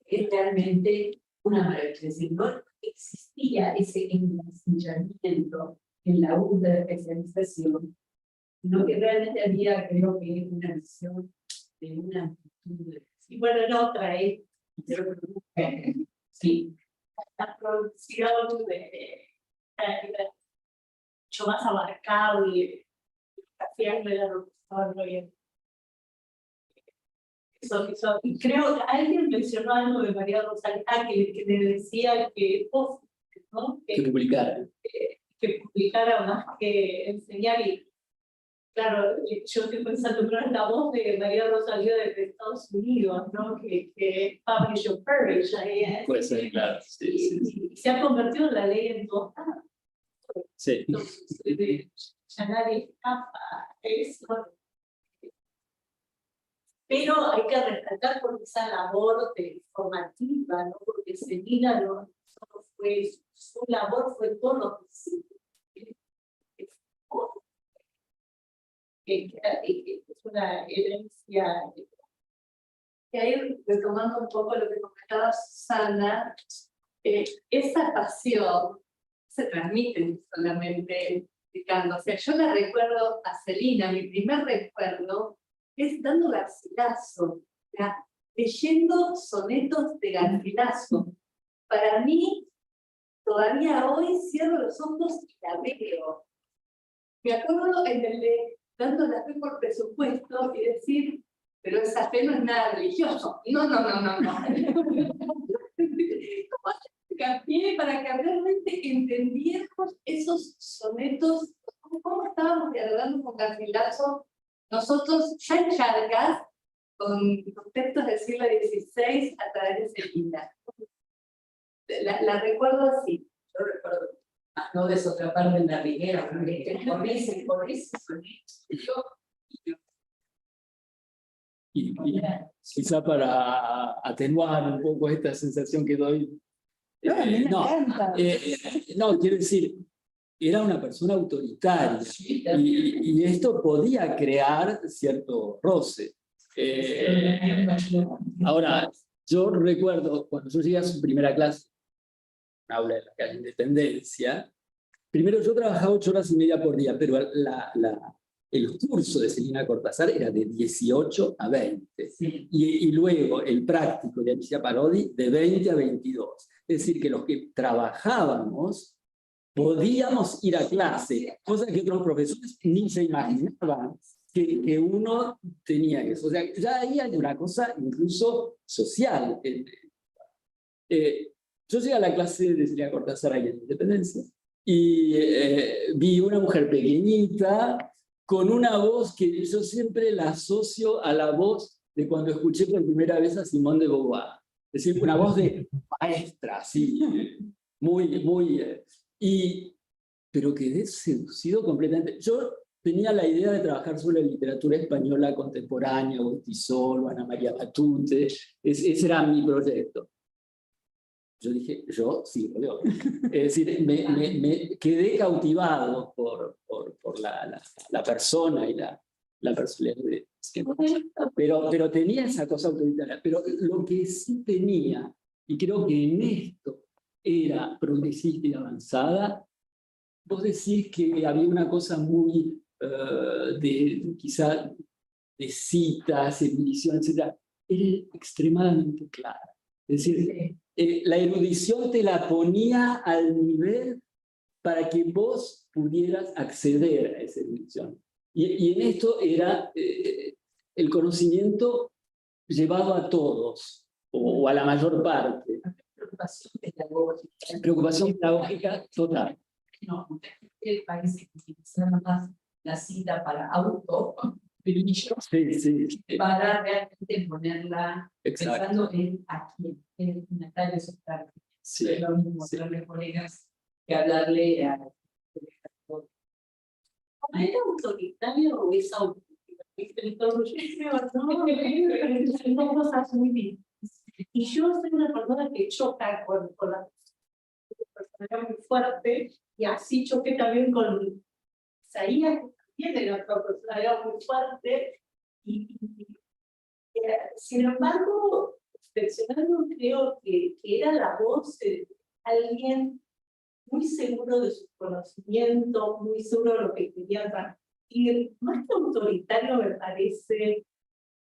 Es realmente una maravilla. Es decir, no existía ese encasillamiento en la ultra especialización, sino que realmente había, creo que, una visión de una amplitud. Y bueno, en otra, sí, la producción mucho más abarcable, desafiarle la producción. Y creo que alguien mencionó algo de María Rosario, que le decía que, ¿no? Que publicara. Que publicara más que enseñar. Y claro, yo estoy pensando, pero es la voz de María Rosario de Estados Unidos, ¿no? Que publish your courage. Puede ser, claro. Sí. Y se ha convertido en la ley en todos lados. Sí. Entonces, ya nadie escapa eso. Pero hay que rescatar por esa labor formativa, ¿no? Porque Celina no solo fue, su labor fue todo lo que es una herencia. Y ahí, retomando un poco lo que comentaba Susana, esa pasión se transmite solamente explicando. O sea, yo la recuerdo a Celina, mi primer recuerdo es dando Garcilaso, leyendo sonetos de Garcilaso. Para mí, todavía hoy cierro los ojos y la veo. Me acuerdo en el de dando la fe por presupuesto y decir, pero esa fe no es nada religioso. No. Cambié para que realmente entendiéramos esos sonetos, cómo estábamos dialogando con Garcilaso, nosotros ya en Charcas, con textos del siglo XVI a través de Celina. La recuerdo así. Yo recuerdo, no de otra parte en la Riguera, por ese soneto. Y quizá para atenuar un poco esta sensación que doy. No, a mí me encanta. No, quiero decir, era una persona autoritaria y esto podía crear cierto roce. Ahora, yo recuerdo cuando yo llegué a su primera clase, un aula de la calle Independencia, primero yo trabajaba 8 horas y media por día, pero el curso de Celina Cortázar era de 18 a 20, Sí. y luego el práctico de Alicia Parodi de 20 a 22. Es decir, que los que trabajábamos podíamos ir a clase, cosa que otros profesores ni se imaginaban que uno tenía eso. O sea, ya ahí hay una cosa incluso social. Yo llegué a la clase de Celina Cortázar ahí en Independencia, y vi una mujer pequeñita con una voz que yo siempre la asocio a la voz de cuando escuché por primera vez a Simone de Beauvoir. Es decir, una voz de maestra, así, pero quedé seducido completamente. Yo tenía la idea de trabajar sobre literatura española contemporánea, Goytisol, Ana María Matute, ese era mi proyecto. Yo dije, yo sí, lo leo. Es decir, me quedé cautivado por la persona y la personalidad. Pero tenía esa cosa autoritaria. Pero lo que sí tenía, y creo que en esto era progresista y avanzada, vos decís que había una cosa muy, quizá, de citas, erudición, etc. Era extremadamente clara. Es decir, la erudición te la ponía al nivel para que vos pudieras acceder a esa erudición. Y en esto era el conocimiento llevado a todos, o a la mayor parte. Preocupación pedagógica. Preocupación pedagógica total. No, el país que utiliza más la cita para auto, Sí. para realmente ponerla Exacto. pensando en a quién, en el destinatario social. Sí, Es lo mismo sí. hablarle a colegas que hablarle a... ¿Era autoritario o es autoritario? Son cosas muy bien. Y yo soy una persona que choca con la personalidad muy fuerte, y así choqué también con Isaías, que también era otra personalidad muy fuerte, y sin embargo, reflexionando, creo que era la voz de alguien muy seguro de su conocimiento, muy seguro de lo que quería transmitir. Más que autoritario, me parece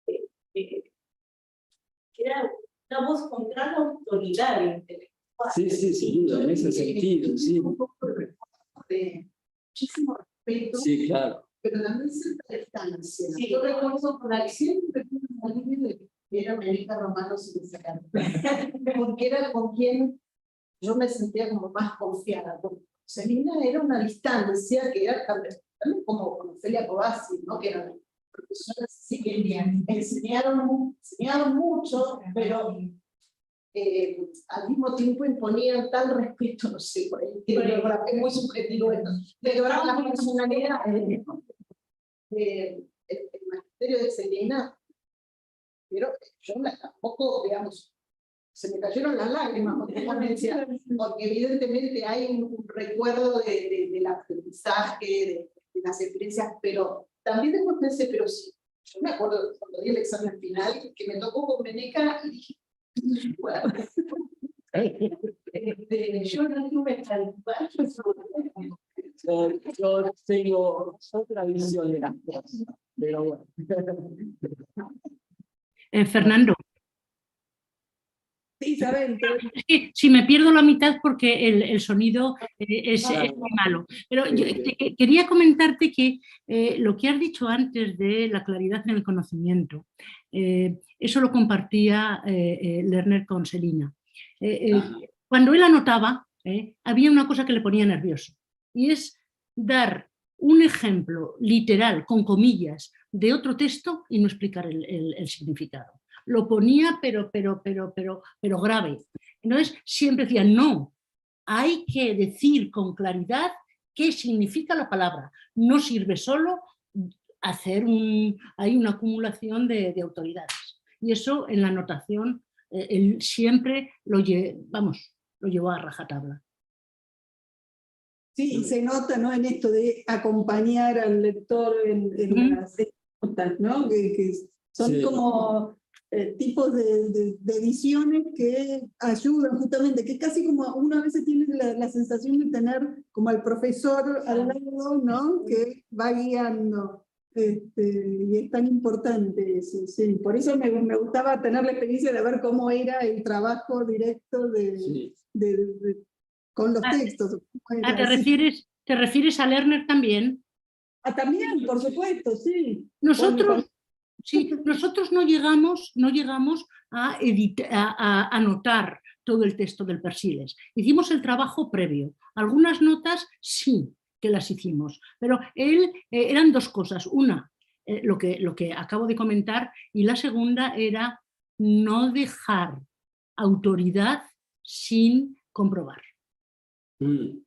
que era una voz con gran autoridad intelectual. Sí, sin duda, en ese sentido, sí. Un poco de muchísimo respeto, Sí, claro. pero también cierta distancia. Sí. Yo recuerdo con Alexis, era Melita Romano sin sacar. Porque era con quien yo me sentía como más confiada. Porque Celina era una distancia que era también como con Celia Covasi, ¿no? Que eran profesoras sí que enseñaron mucho, pero al mismo tiempo imponían tal respeto, no sé, por ahí, es muy subjetivo esto, pero ahora la personalidad, el magisterio de Celina, pero yo tampoco, digamos, se me cayeron las lágrimas, porque evidentemente hay un recuerdo del aprendizaje, de las experiencias, pero también después pensé, pero sí, yo me acuerdo cuando di el examen final, que me tocó con Meneca y dije, bueno, yo no tuve tal cual. Yo tengo otra visión de las cosas, pero bueno. Fernando. Sí, Isabel. Es que si me pierdo la mitad porque el sonido es muy malo. Pero yo quería comentarte que lo que has dicho antes de la claridad en el conocimiento, eso lo compartía Lerner con Celina. Cuando él anotaba, había una cosa que le ponía nervioso, y es dar un ejemplo literal, con comillas, de otro texto y no explicar el significado. Lo ponía, pero grave. Entonces siempre decía, no, hay que decir con claridad qué significa la palabra. No sirve solo hacer hay una acumulación de autoridades. Y eso en la anotación él siempre lo llevó a rajatabla. Sí, y se nota, ¿no?, en esto de acompañar al lector en las notas, ¿no? Que son Sí. como tipos de ediciones que ayudan justamente, que casi como una vez tiene la sensación de tener como al profesor al lado, ¿no?, que va guiando. Y es tan importante eso, sí. Por eso me gustaba tener la experiencia de ver cómo era el trabajo directo con los textos. ¿Te refieres a Lerner también? También, por supuesto, sí. Nosotros Sí, nosotros no llegamos a anotar todo el texto del Persiles. Hicimos el trabajo previo. Algunas notas sí que las hicimos, pero eran dos cosas. Una, lo que acabo de comentar, y la segunda era no dejar autoridad sin comprobar.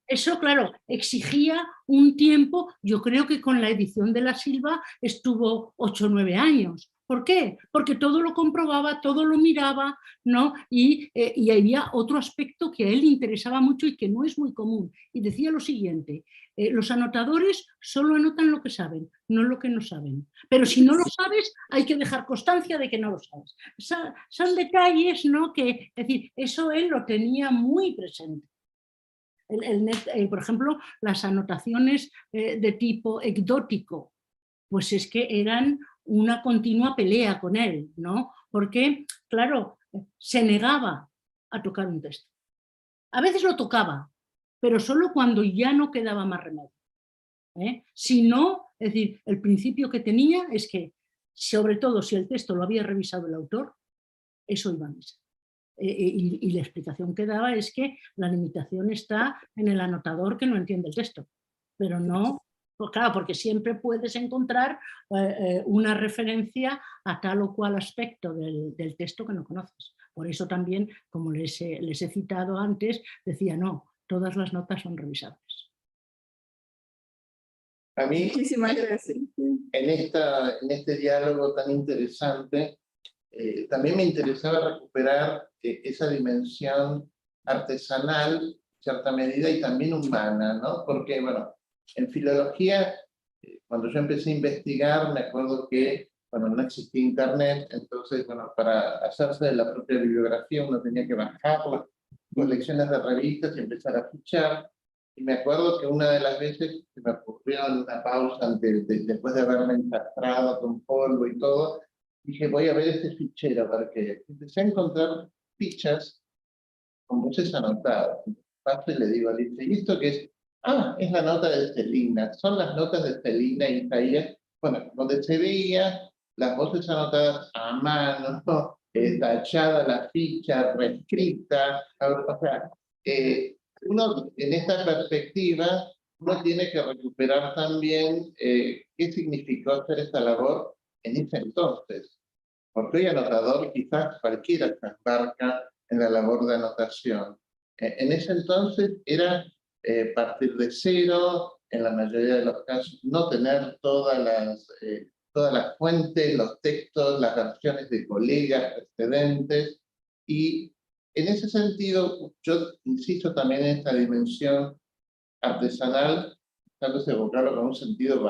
Eso, claro, exigía un tiempo. Yo creo que con la edición de La Silva estuvo 8 o 9 años. ¿Por qué? Porque todo lo comprobaba, todo lo miraba, ¿no? Y había otro aspecto que a él le interesaba mucho y que no es muy común. Y decía lo siguiente: los anotadores solo anotan lo que saben, no lo que no saben. Pero si no lo sabes, hay que dejar constancia de que no lo sabes. Son detalles, ¿no? Que, es decir, eso él lo tenía muy presente. Por ejemplo, las anotaciones de tipo ecdótico, pues es que eran una continua pelea con él, ¿no? Porque, claro, se negaba a tocar un texto. A veces lo tocaba, pero solo cuando ya no quedaba más remedio. Si no, es decir, el principio que tenía es que, sobre todo si el texto lo había revisado el autor, eso iba a misa. Y la explicación que daba es que la limitación está en el anotador que no entiende el texto, pero no, pues claro, porque siempre puedes encontrar una referencia a tal o cual aspecto del texto que no conoces. Por eso también, como les he citado antes, decía no, todas las notas son revisables. A mí, Muchísimas gracias. en este diálogo tan interesante, también me interesaba recuperar esa dimensión artesanal, en cierta medida, y también humana, ¿no? Porque, bueno, en filología, cuando yo empecé a investigar, me acuerdo que, bueno, no existía internet, entonces, bueno, para hacerse de la propia bibliografía uno tenía que bajar las colecciones de revistas y empezar a fichar. Y me acuerdo que una de las veces que me ocurrió en una pausa después de haberme encastrado con polvo y todo, dije, voy a ver este fichero, porque empecé a encontrar fichas con voces anotadas. Paso y le digo a Alicia, ¿y esto qué es? Ah, es la nota de Celina. Son las notas de Celina y Isaías, bueno, donde se veía las voces anotadas a mano, ¿no? Tachada la ficha, reescrita. O sea, uno en esta perspectiva, uno tiene que recuperar también qué significó hacer esta labor en ese entonces. Porque hoy anotador quizás cualquiera se embarca en la labor de anotación. En ese entonces era partir de cero, en la mayoría de los casos no tener todas las fuentes, los textos, las versiones de colegas precedentes. Y en ese sentido, yo insisto también en esta dimensión artesanal, tratando de evocarlo con un sentido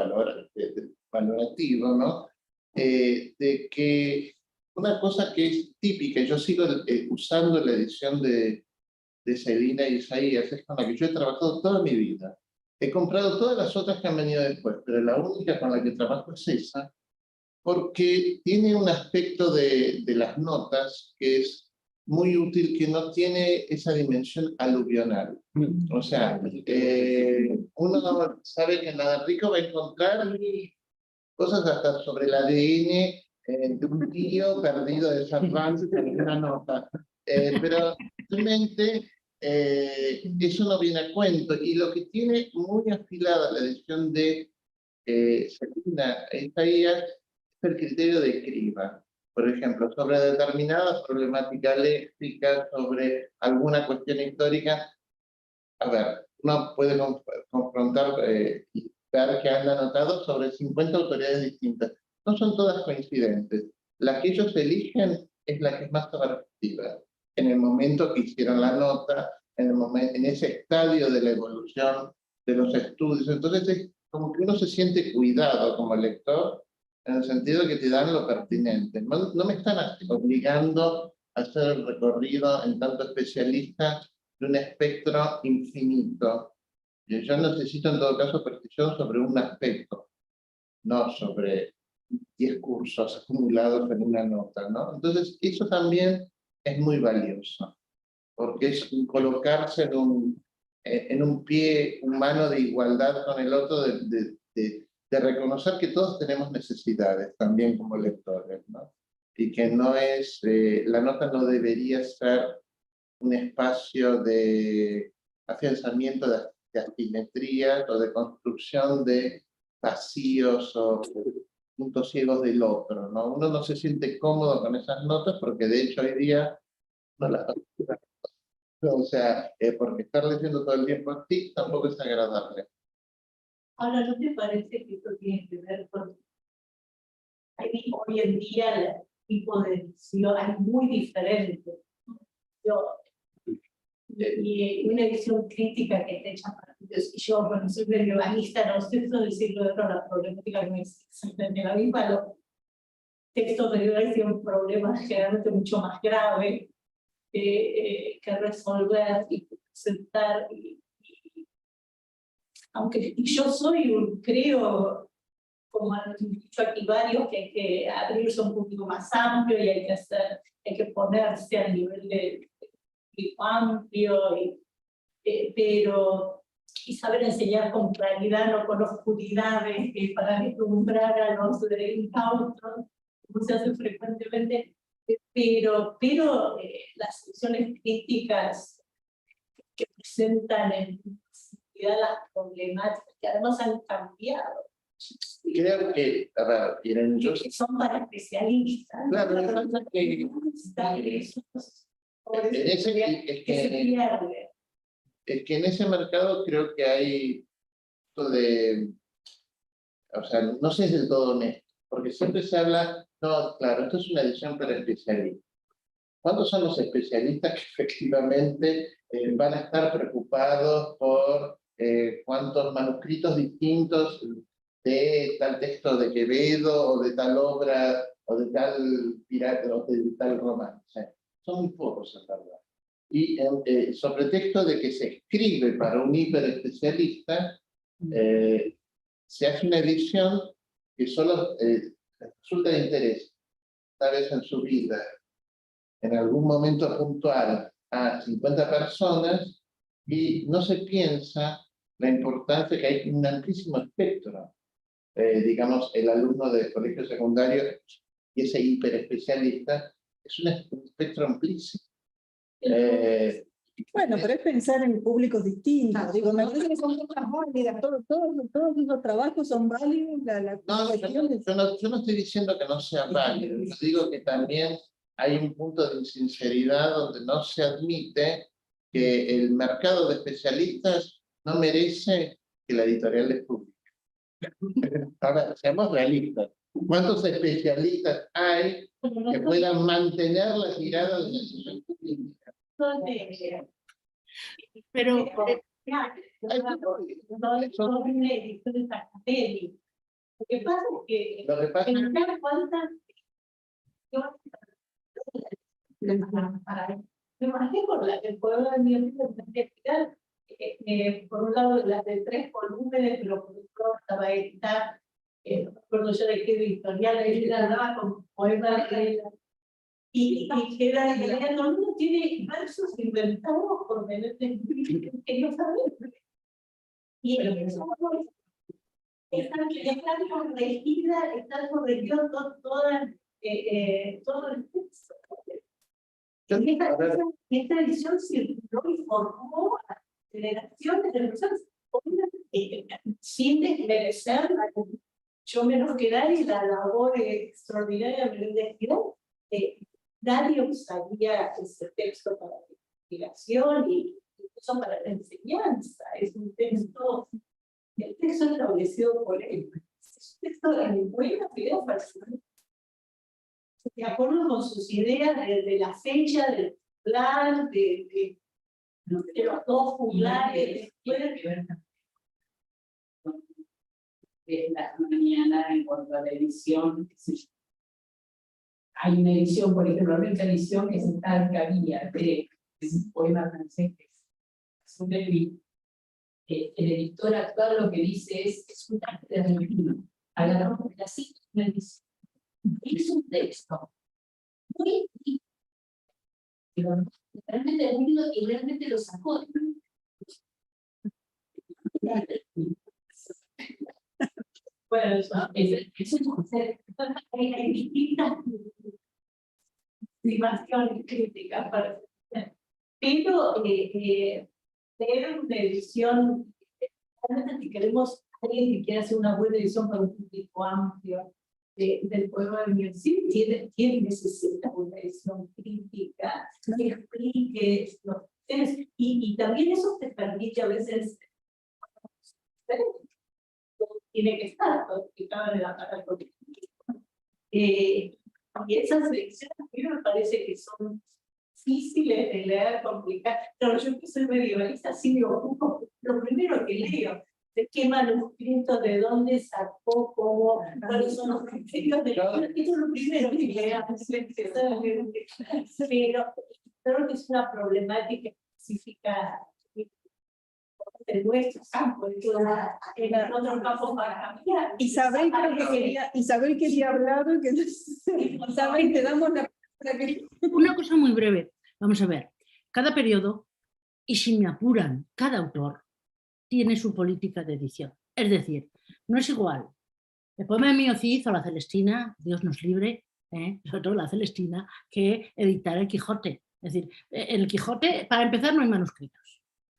valorativo, ¿no? De que una cosa que es típica, yo sigo usando la edición de Celina y Isaías, es con la que yo he trabajado toda mi vida. He comprado todas las otras que han venido después, pero la única con la que trabajo es esa, porque tiene un aspecto de las notas que es muy útil, que no tiene esa dimensión aluvional. O sea, uno sabe que en la de Rico va a encontrar cosas hasta sobre el ADN de un tío perdido de San Juan en una nota. Pero realmente eso no viene a cuento. Y lo que tiene muy afilada la edición de Celina e Isaías es el criterio de criba. Por ejemplo, sobre determinadas problemáticas léxicas, sobre alguna cuestión histórica. A ver, uno puede confrontar y ver que han anotado sobre 50 autoridades distintas. No son todas coincidentes. La que ellos eligen es la que es más atractiva. En el momento que hicieron la nota, en ese estadio de la evolución de los estudios. Entonces es como que uno se siente cuidado como lector, en el sentido que te dan lo pertinente. No me están obligando a hacer el recorrido en tanto especialista de un espectro infinito. Yo necesito en todo caso precisión sobre un aspecto, no sobre 10 cursos acumulados en una nota, ¿no? Entonces eso también es muy valioso, porque es colocarse en un pie humano de igualdad con el otro, de de reconocer que todos tenemos necesidades, también como lectores, ¿no? Y que no es, la nota no debería ser un espacio de afianzamiento de asimetrías o de construcción de vacíos o puntos ciegos del otro, ¿no? Uno no se siente cómodo con esas notas porque de hecho hoy día no las... O sea, porque estar leyendo todo el tiempo así tampoco es agradable. Ahora, ¿no te parece que esto tiene que ver con... Hoy en día el tipo de edición es muy diferente. Y una edición crítica que te echa para... Yo, bueno, soy medievalista, no sé eso del siglo de oro, la problemática no es exactamente la misma. Los textos medievales tienen un problema generalmente mucho más grave que resolver y presentar. Aunque yo soy creo, como han dicho aquí varios, que hay que abrirse un poquito más amplio y hay que ponerse al nivel de amplio, pero y saber enseñar con claridad, no con oscuridades, para deslumbrar a los incautos, como se hace frecuentemente, pero las secciones críticas que presentan en las problemáticas, que además han cambiado. Creo que, a ver, miren, yo... Que son para especialistas. Claro, lo que pasa es que... Es que en ese mercado creo que hay esto de... O sea, no sé si es del todo honesto, porque siempre se habla, no, claro, esto es una edición para especialistas. ¿Cuántos son los especialistas que efectivamente van a estar preocupados por cuántos manuscritos distintos de tal texto de Quevedo, o de tal obra, o de tal pirata, o de tal romance? Son muy pocos, en verdad. Y sobre texto de que se escribe para un hiperespecialista, se hace una edición que solo resulta de interés, tal vez en su vida, en algún momento puntual, a 50 personas, y no se piensa la importancia que hay un amplísimo espectro. Digamos, el alumno de colegio secundario y ese hiperespecialista es un espectro amplísimo. Bueno, pero es pensar en públicos distintos. Digo, me parece que son cosas válidas, todos esos trabajos son válidos. Yo no estoy diciendo que no sea válido, yo digo que también hay un punto de insinceridad donde no se admite que el mercado de especialistas no merece que la editorial les publique. Ahora, seamos realistas. ¿Cuántos especialistas hay que puedan mantener la tirada de la edición pública? Pero lo que pasa es que en tal cuenta me imagino por el pueblo de mi universidad, por un lado las de 3 volúmenes, pero por otro estaba esta, no me acuerdo yo de qué editorial, ella hablaba con poemas y que era todo el mundo tiene versos inventados por Menéndez que no saben. Y eso está corregida, está corregido todo el texto. Esta edición circuló y formó a generaciones de personas, sin desmerecer yo menos que nadie la labor extraordinaria de Menéndez Pidal. Nadie usaría ese texto para la investigación y incluso para la enseñanza. Es un texto, el texto establecido por él. Es un texto de buena idea personal. De acuerdo con sus ideas de la fecha, del plan, de los dos juglares. La mañana en cuanto a la edición, hay una edición, por ejemplo, la única edición que se está que había de un poema francés que es un el editor actual lo que dice es un arte argentino. Agarramos de la cita una edición. Es un texto muy realmente argentino y realmente lo sacó. Bueno, eso hay distintas estimaciones críticas para pero tener una edición, realmente si queremos alguien que quiera hacer una buena edición para un público amplio del poema de Miossí, necesita una edición crítica que explique los temas, y también eso te permite a veces tiene que estar explicado en la cara y esas lecciones a mí me parece que son difíciles de leer, complicadas. Pero yo que soy medievalista, sí me ocupo, lo primero que leo, de qué manuscrito, de dónde sacó, cómo, cuáles son los criterios de esto es lo primero que leo, pero creo que es una problemática específica de nuestro campo, en otros campos para cambiar. Isabel creo que Isabel quería hablar, que Isabel, te damos la... Una cosa muy breve, vamos a ver, cada periodo, y si me apuran, cada autor tiene su política de edición. Es decir, no es igual el poema de Miossí o la Celestina, Dios nos libre, sobre todo la Celestina, que editar el Quijote. Es decir, el Quijote, para empezar, no hay manuscritos.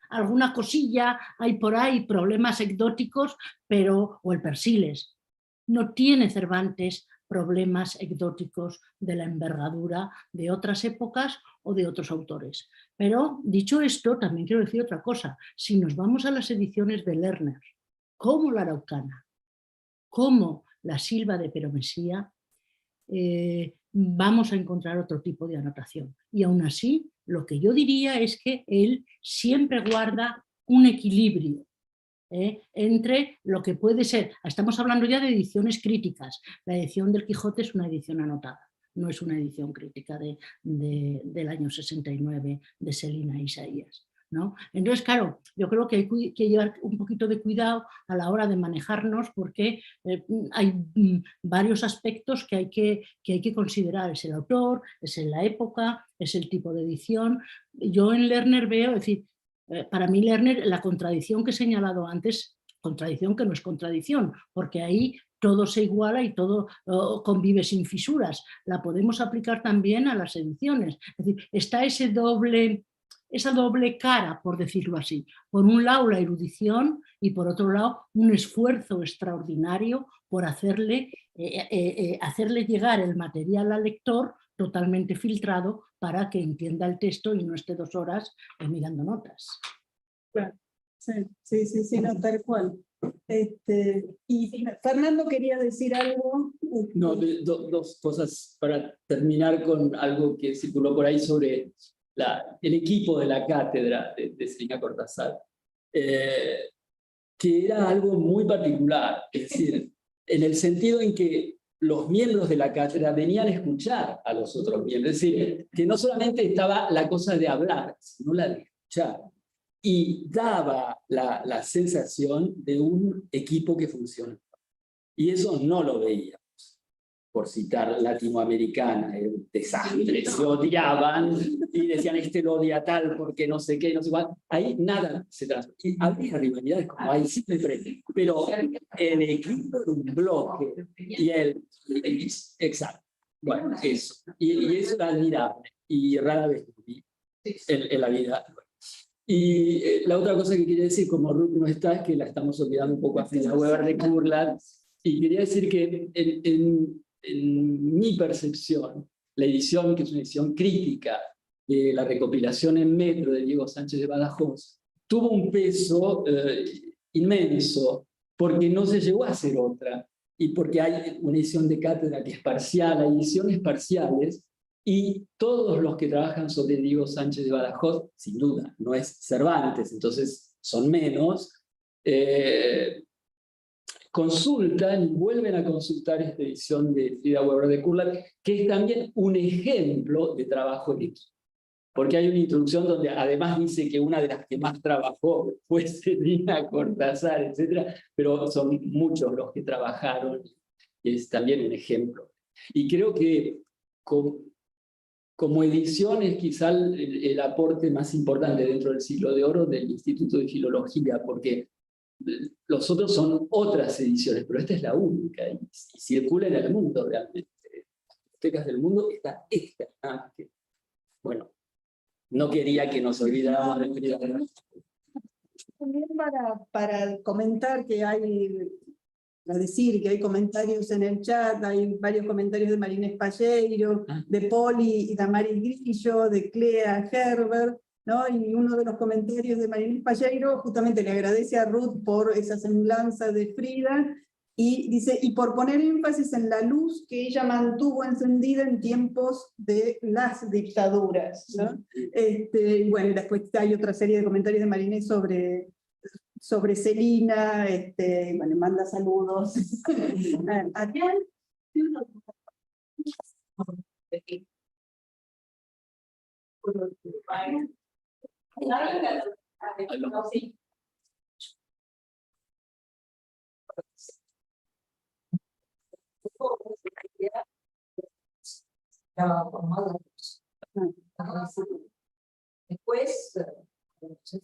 Alguna cosilla hay por ahí, problemas anecdóticos, pero, o el Persiles. No tiene Cervantes problemas anecdóticos de la envergadura de otras épocas o de otros autores. Pero, dicho esto, también quiero decir otra cosa. Si nos vamos a las ediciones de Lerner, como la Araucana, como la Silva de Peromesía, vamos a encontrar otro tipo de anotación. Y aún así, lo que yo diría es que él siempre guarda un equilibrio entre lo que puede ser, estamos hablando ya de ediciones críticas, la edición del Quijote es una edición anotada, no es una edición crítica del año 69 de Celina Isaías, ¿no? Entonces, claro, yo creo que hay que llevar un poquito de cuidado a la hora de manejarnos porque hay varios aspectos que hay que considerar. Es el autor, es en la época, es el tipo de edición. Yo en Lerner veo, es decir, para mí Lerner, la contradicción que he señalado antes, contradicción que no es contradicción, porque ahí todo se iguala y todo convive sin fisuras. La podemos aplicar también a las ediciones. Es decir, está esa doble cara, por decirlo así. Por un lado la erudición y por otro lado un esfuerzo extraordinario por hacerle llegar el material al lector totalmente filtrado para que entienda el texto y no esté 2 horas mirando notas. Claro. Sí, no, tal cual. Y Fernando quería decir algo. No, dos cosas para terminar con algo que circuló por ahí sobre el equipo de la cátedra de Celina Cortázar, que era algo muy particular, es decir, en el sentido en que los miembros de la cátedra venían a escuchar a los otros miembros, es decir, que no solamente estaba la cosa de hablar, sino la de escuchar, y daba la sensación de un equipo que funciona. Y eso no lo veíamos. Por citar Latinoamericana, era un desastre, se odiaban y decían este lo odia tal porque no sé qué, no sé cuál. Ahí nada se transforma. Había rivalidades como hay siempre, pero el equipo era un bloque y exacto. Bueno, eso. Y eso era admirable y rara vez lo vi en la vida. Y la otra cosa que quería decir, como Ruth no está, es que la estamos olvidando un poco a Frida Weber de Kurland, y quería decir que en mi percepción, la edición, que es una edición crítica de la recopilación en metro de Diego Sánchez de Badajoz, tuvo un peso inmenso, porque no se llegó a hacer otra, y porque hay una edición de cátedra que es parcial, hay ediciones parciales, y todos los que trabajan sobre Diego Sánchez de Badajoz, sin duda, no es Cervantes, entonces son menos, consultan y vuelven a consultar esta edición de Frida Weber de Kurland, que es también un ejemplo de trabajo en equipo. Porque hay una introducción donde además dice que una de las que más trabajó fue Celina Cortázar, etc. Pero son muchos los que trabajaron, y es también un ejemplo. Y creo que como edición es quizá el aporte más importante dentro del siglo de oro del Instituto de Filología, porque los otros son otras ediciones, pero esta es la única y circula en el mundo realmente. En las bibliotecas del mundo está esta. Bueno, no quería que nos olvidáramos de Frida. También para comentar que hay, para decir que hay comentarios en el chat, hay varios comentarios de Marina Espalleiro, de Poli y Damaris Grillo, de Clea Herbert, ¿no? Y uno de los comentarios de Marina Espalleiro justamente le agradece a Ruth por esa semblanza de Frida, y dice, y por poner énfasis en la luz que ella mantuvo encendida en tiempos de las dictaduras, ¿no? Y bueno, y después hay otra serie de comentarios de Marina sobre Celina, bueno, manda saludos. Ariel. Estaba formado. Después se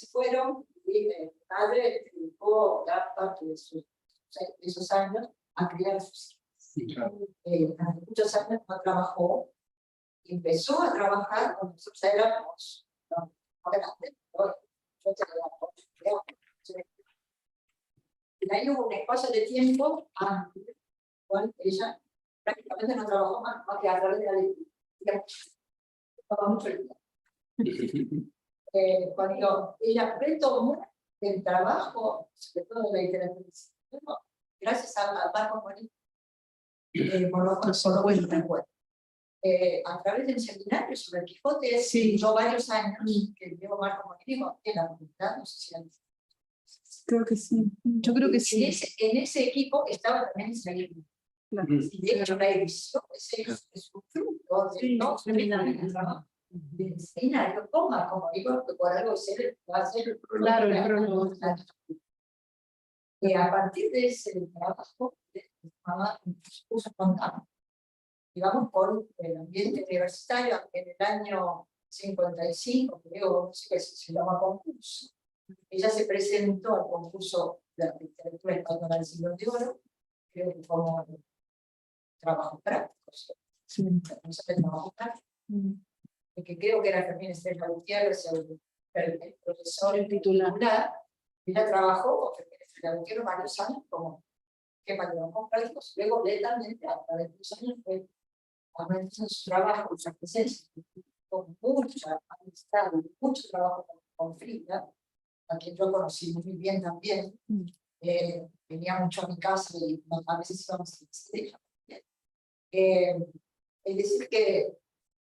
fueron, y mi padre dedicó gran parte de esos años a criar a sus hijos. Durante muchos años no trabajó, y empezó a trabajar cuando nosotros ya éramos no grandes, yo tenía 8 años. Y ahí hubo un espacio de tiempo amplio, en el cual ella prácticamente no trabajó más que a través de la lectura. Estaba mucho el día. Cuando ella retomó el trabajo, sobre todo de la literatura, gracias a Marco Morín, por lo a través del seminario sobre el Quijote, yo varios años que llevo Marco Morín en la facultad, no sé si antes. Creo que sí. Yo creo que sí. En ese equipo estaba también Israel. Y de hecho la edición es un fruto de todo el trabajo del seminario, como digo, que por algo va a ser Claro, el prólogo. A partir de ese trabajo, mamá puso contacto, digamos, con el ambiente universitario en el año 55, creo, no sé qué se llama concurso. Ella se presentó al concurso de la literatura española del siglo de oro, creo que como trabajo práctico, trabajo práctico, que creo que era también Estrella Gutiérrez, el profesor, el titular. Ella trabajó con Estrella Gutiérrez varios años como jefa de trabajos prácticos, luego lentamente, a través de los años, fue aumentando su trabajo, su presencia, con mucha amistad, mucho trabajo con Frida, a quien yo conocí muy bien también. Venía mucho a mi casa y a veces íbamos a visitar. Es decir que,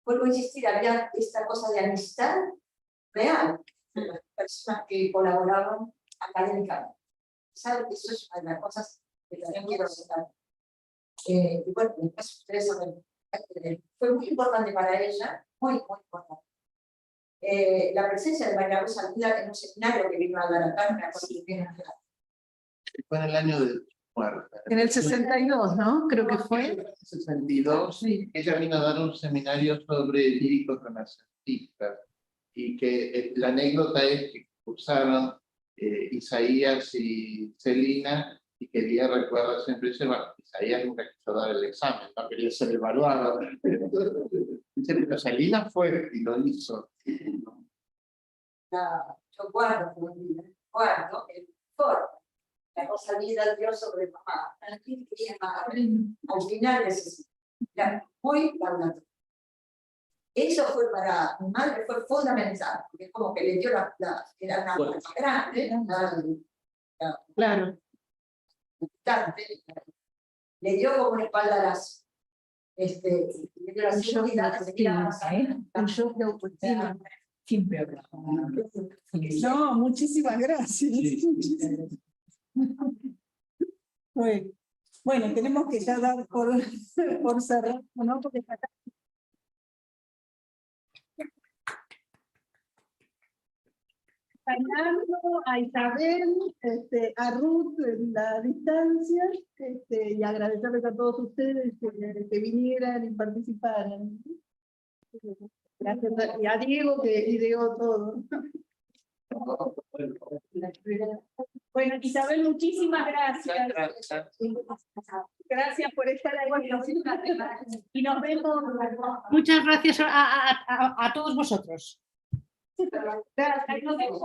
vuelvo a insistir, había esta cosa de amistad real de las personas que colaboraban académicamente. ¿Saben? Eso es una de las cosas que también quiero citar. Y bueno, después ustedes saben, fue muy importante para ella, muy importante. La presencia de María Rosa Almida en un seminario que vino a dar acá, me acuerdo que vino a dar. Fue en el año de muerte. En el 62, ¿no? Creo que fue. En el 62, ella vino a dar un seminario sobre líricos renacentistas, y que la anécdota es que cursaron Isaías y Celina, y que ella recuerda siempre, dice, bueno, Isaías nunca quiso dar el examen, no quería ser evaluado. Dice, pero Celina fue y lo hizo. Yo guardo el informe. La cosa vida Dios sobre mamá. Al final era muy laudatorio. Eso fue para mi madre, fue fundamental, porque como que le dio era una cosa grande, Claro. le dio como un espaldarazo. Le dio la seguridad, Un shock de autoestima. Siempre hablamos. No, muchísimas gracias. Bueno, tenemos que ya dar por cerrar, ¿no? Porque acá... a Isabel, a Ruth en la distancia, y agradecerles a todos ustedes que vinieran y participaran. Gracias y a Diego que ideó todo. Bueno, Isabel, muchísimas gracias. Gracias por estar ahí. Y nos vemos. Muchas gracias a todos vosotros. Gracias. Nos vemos.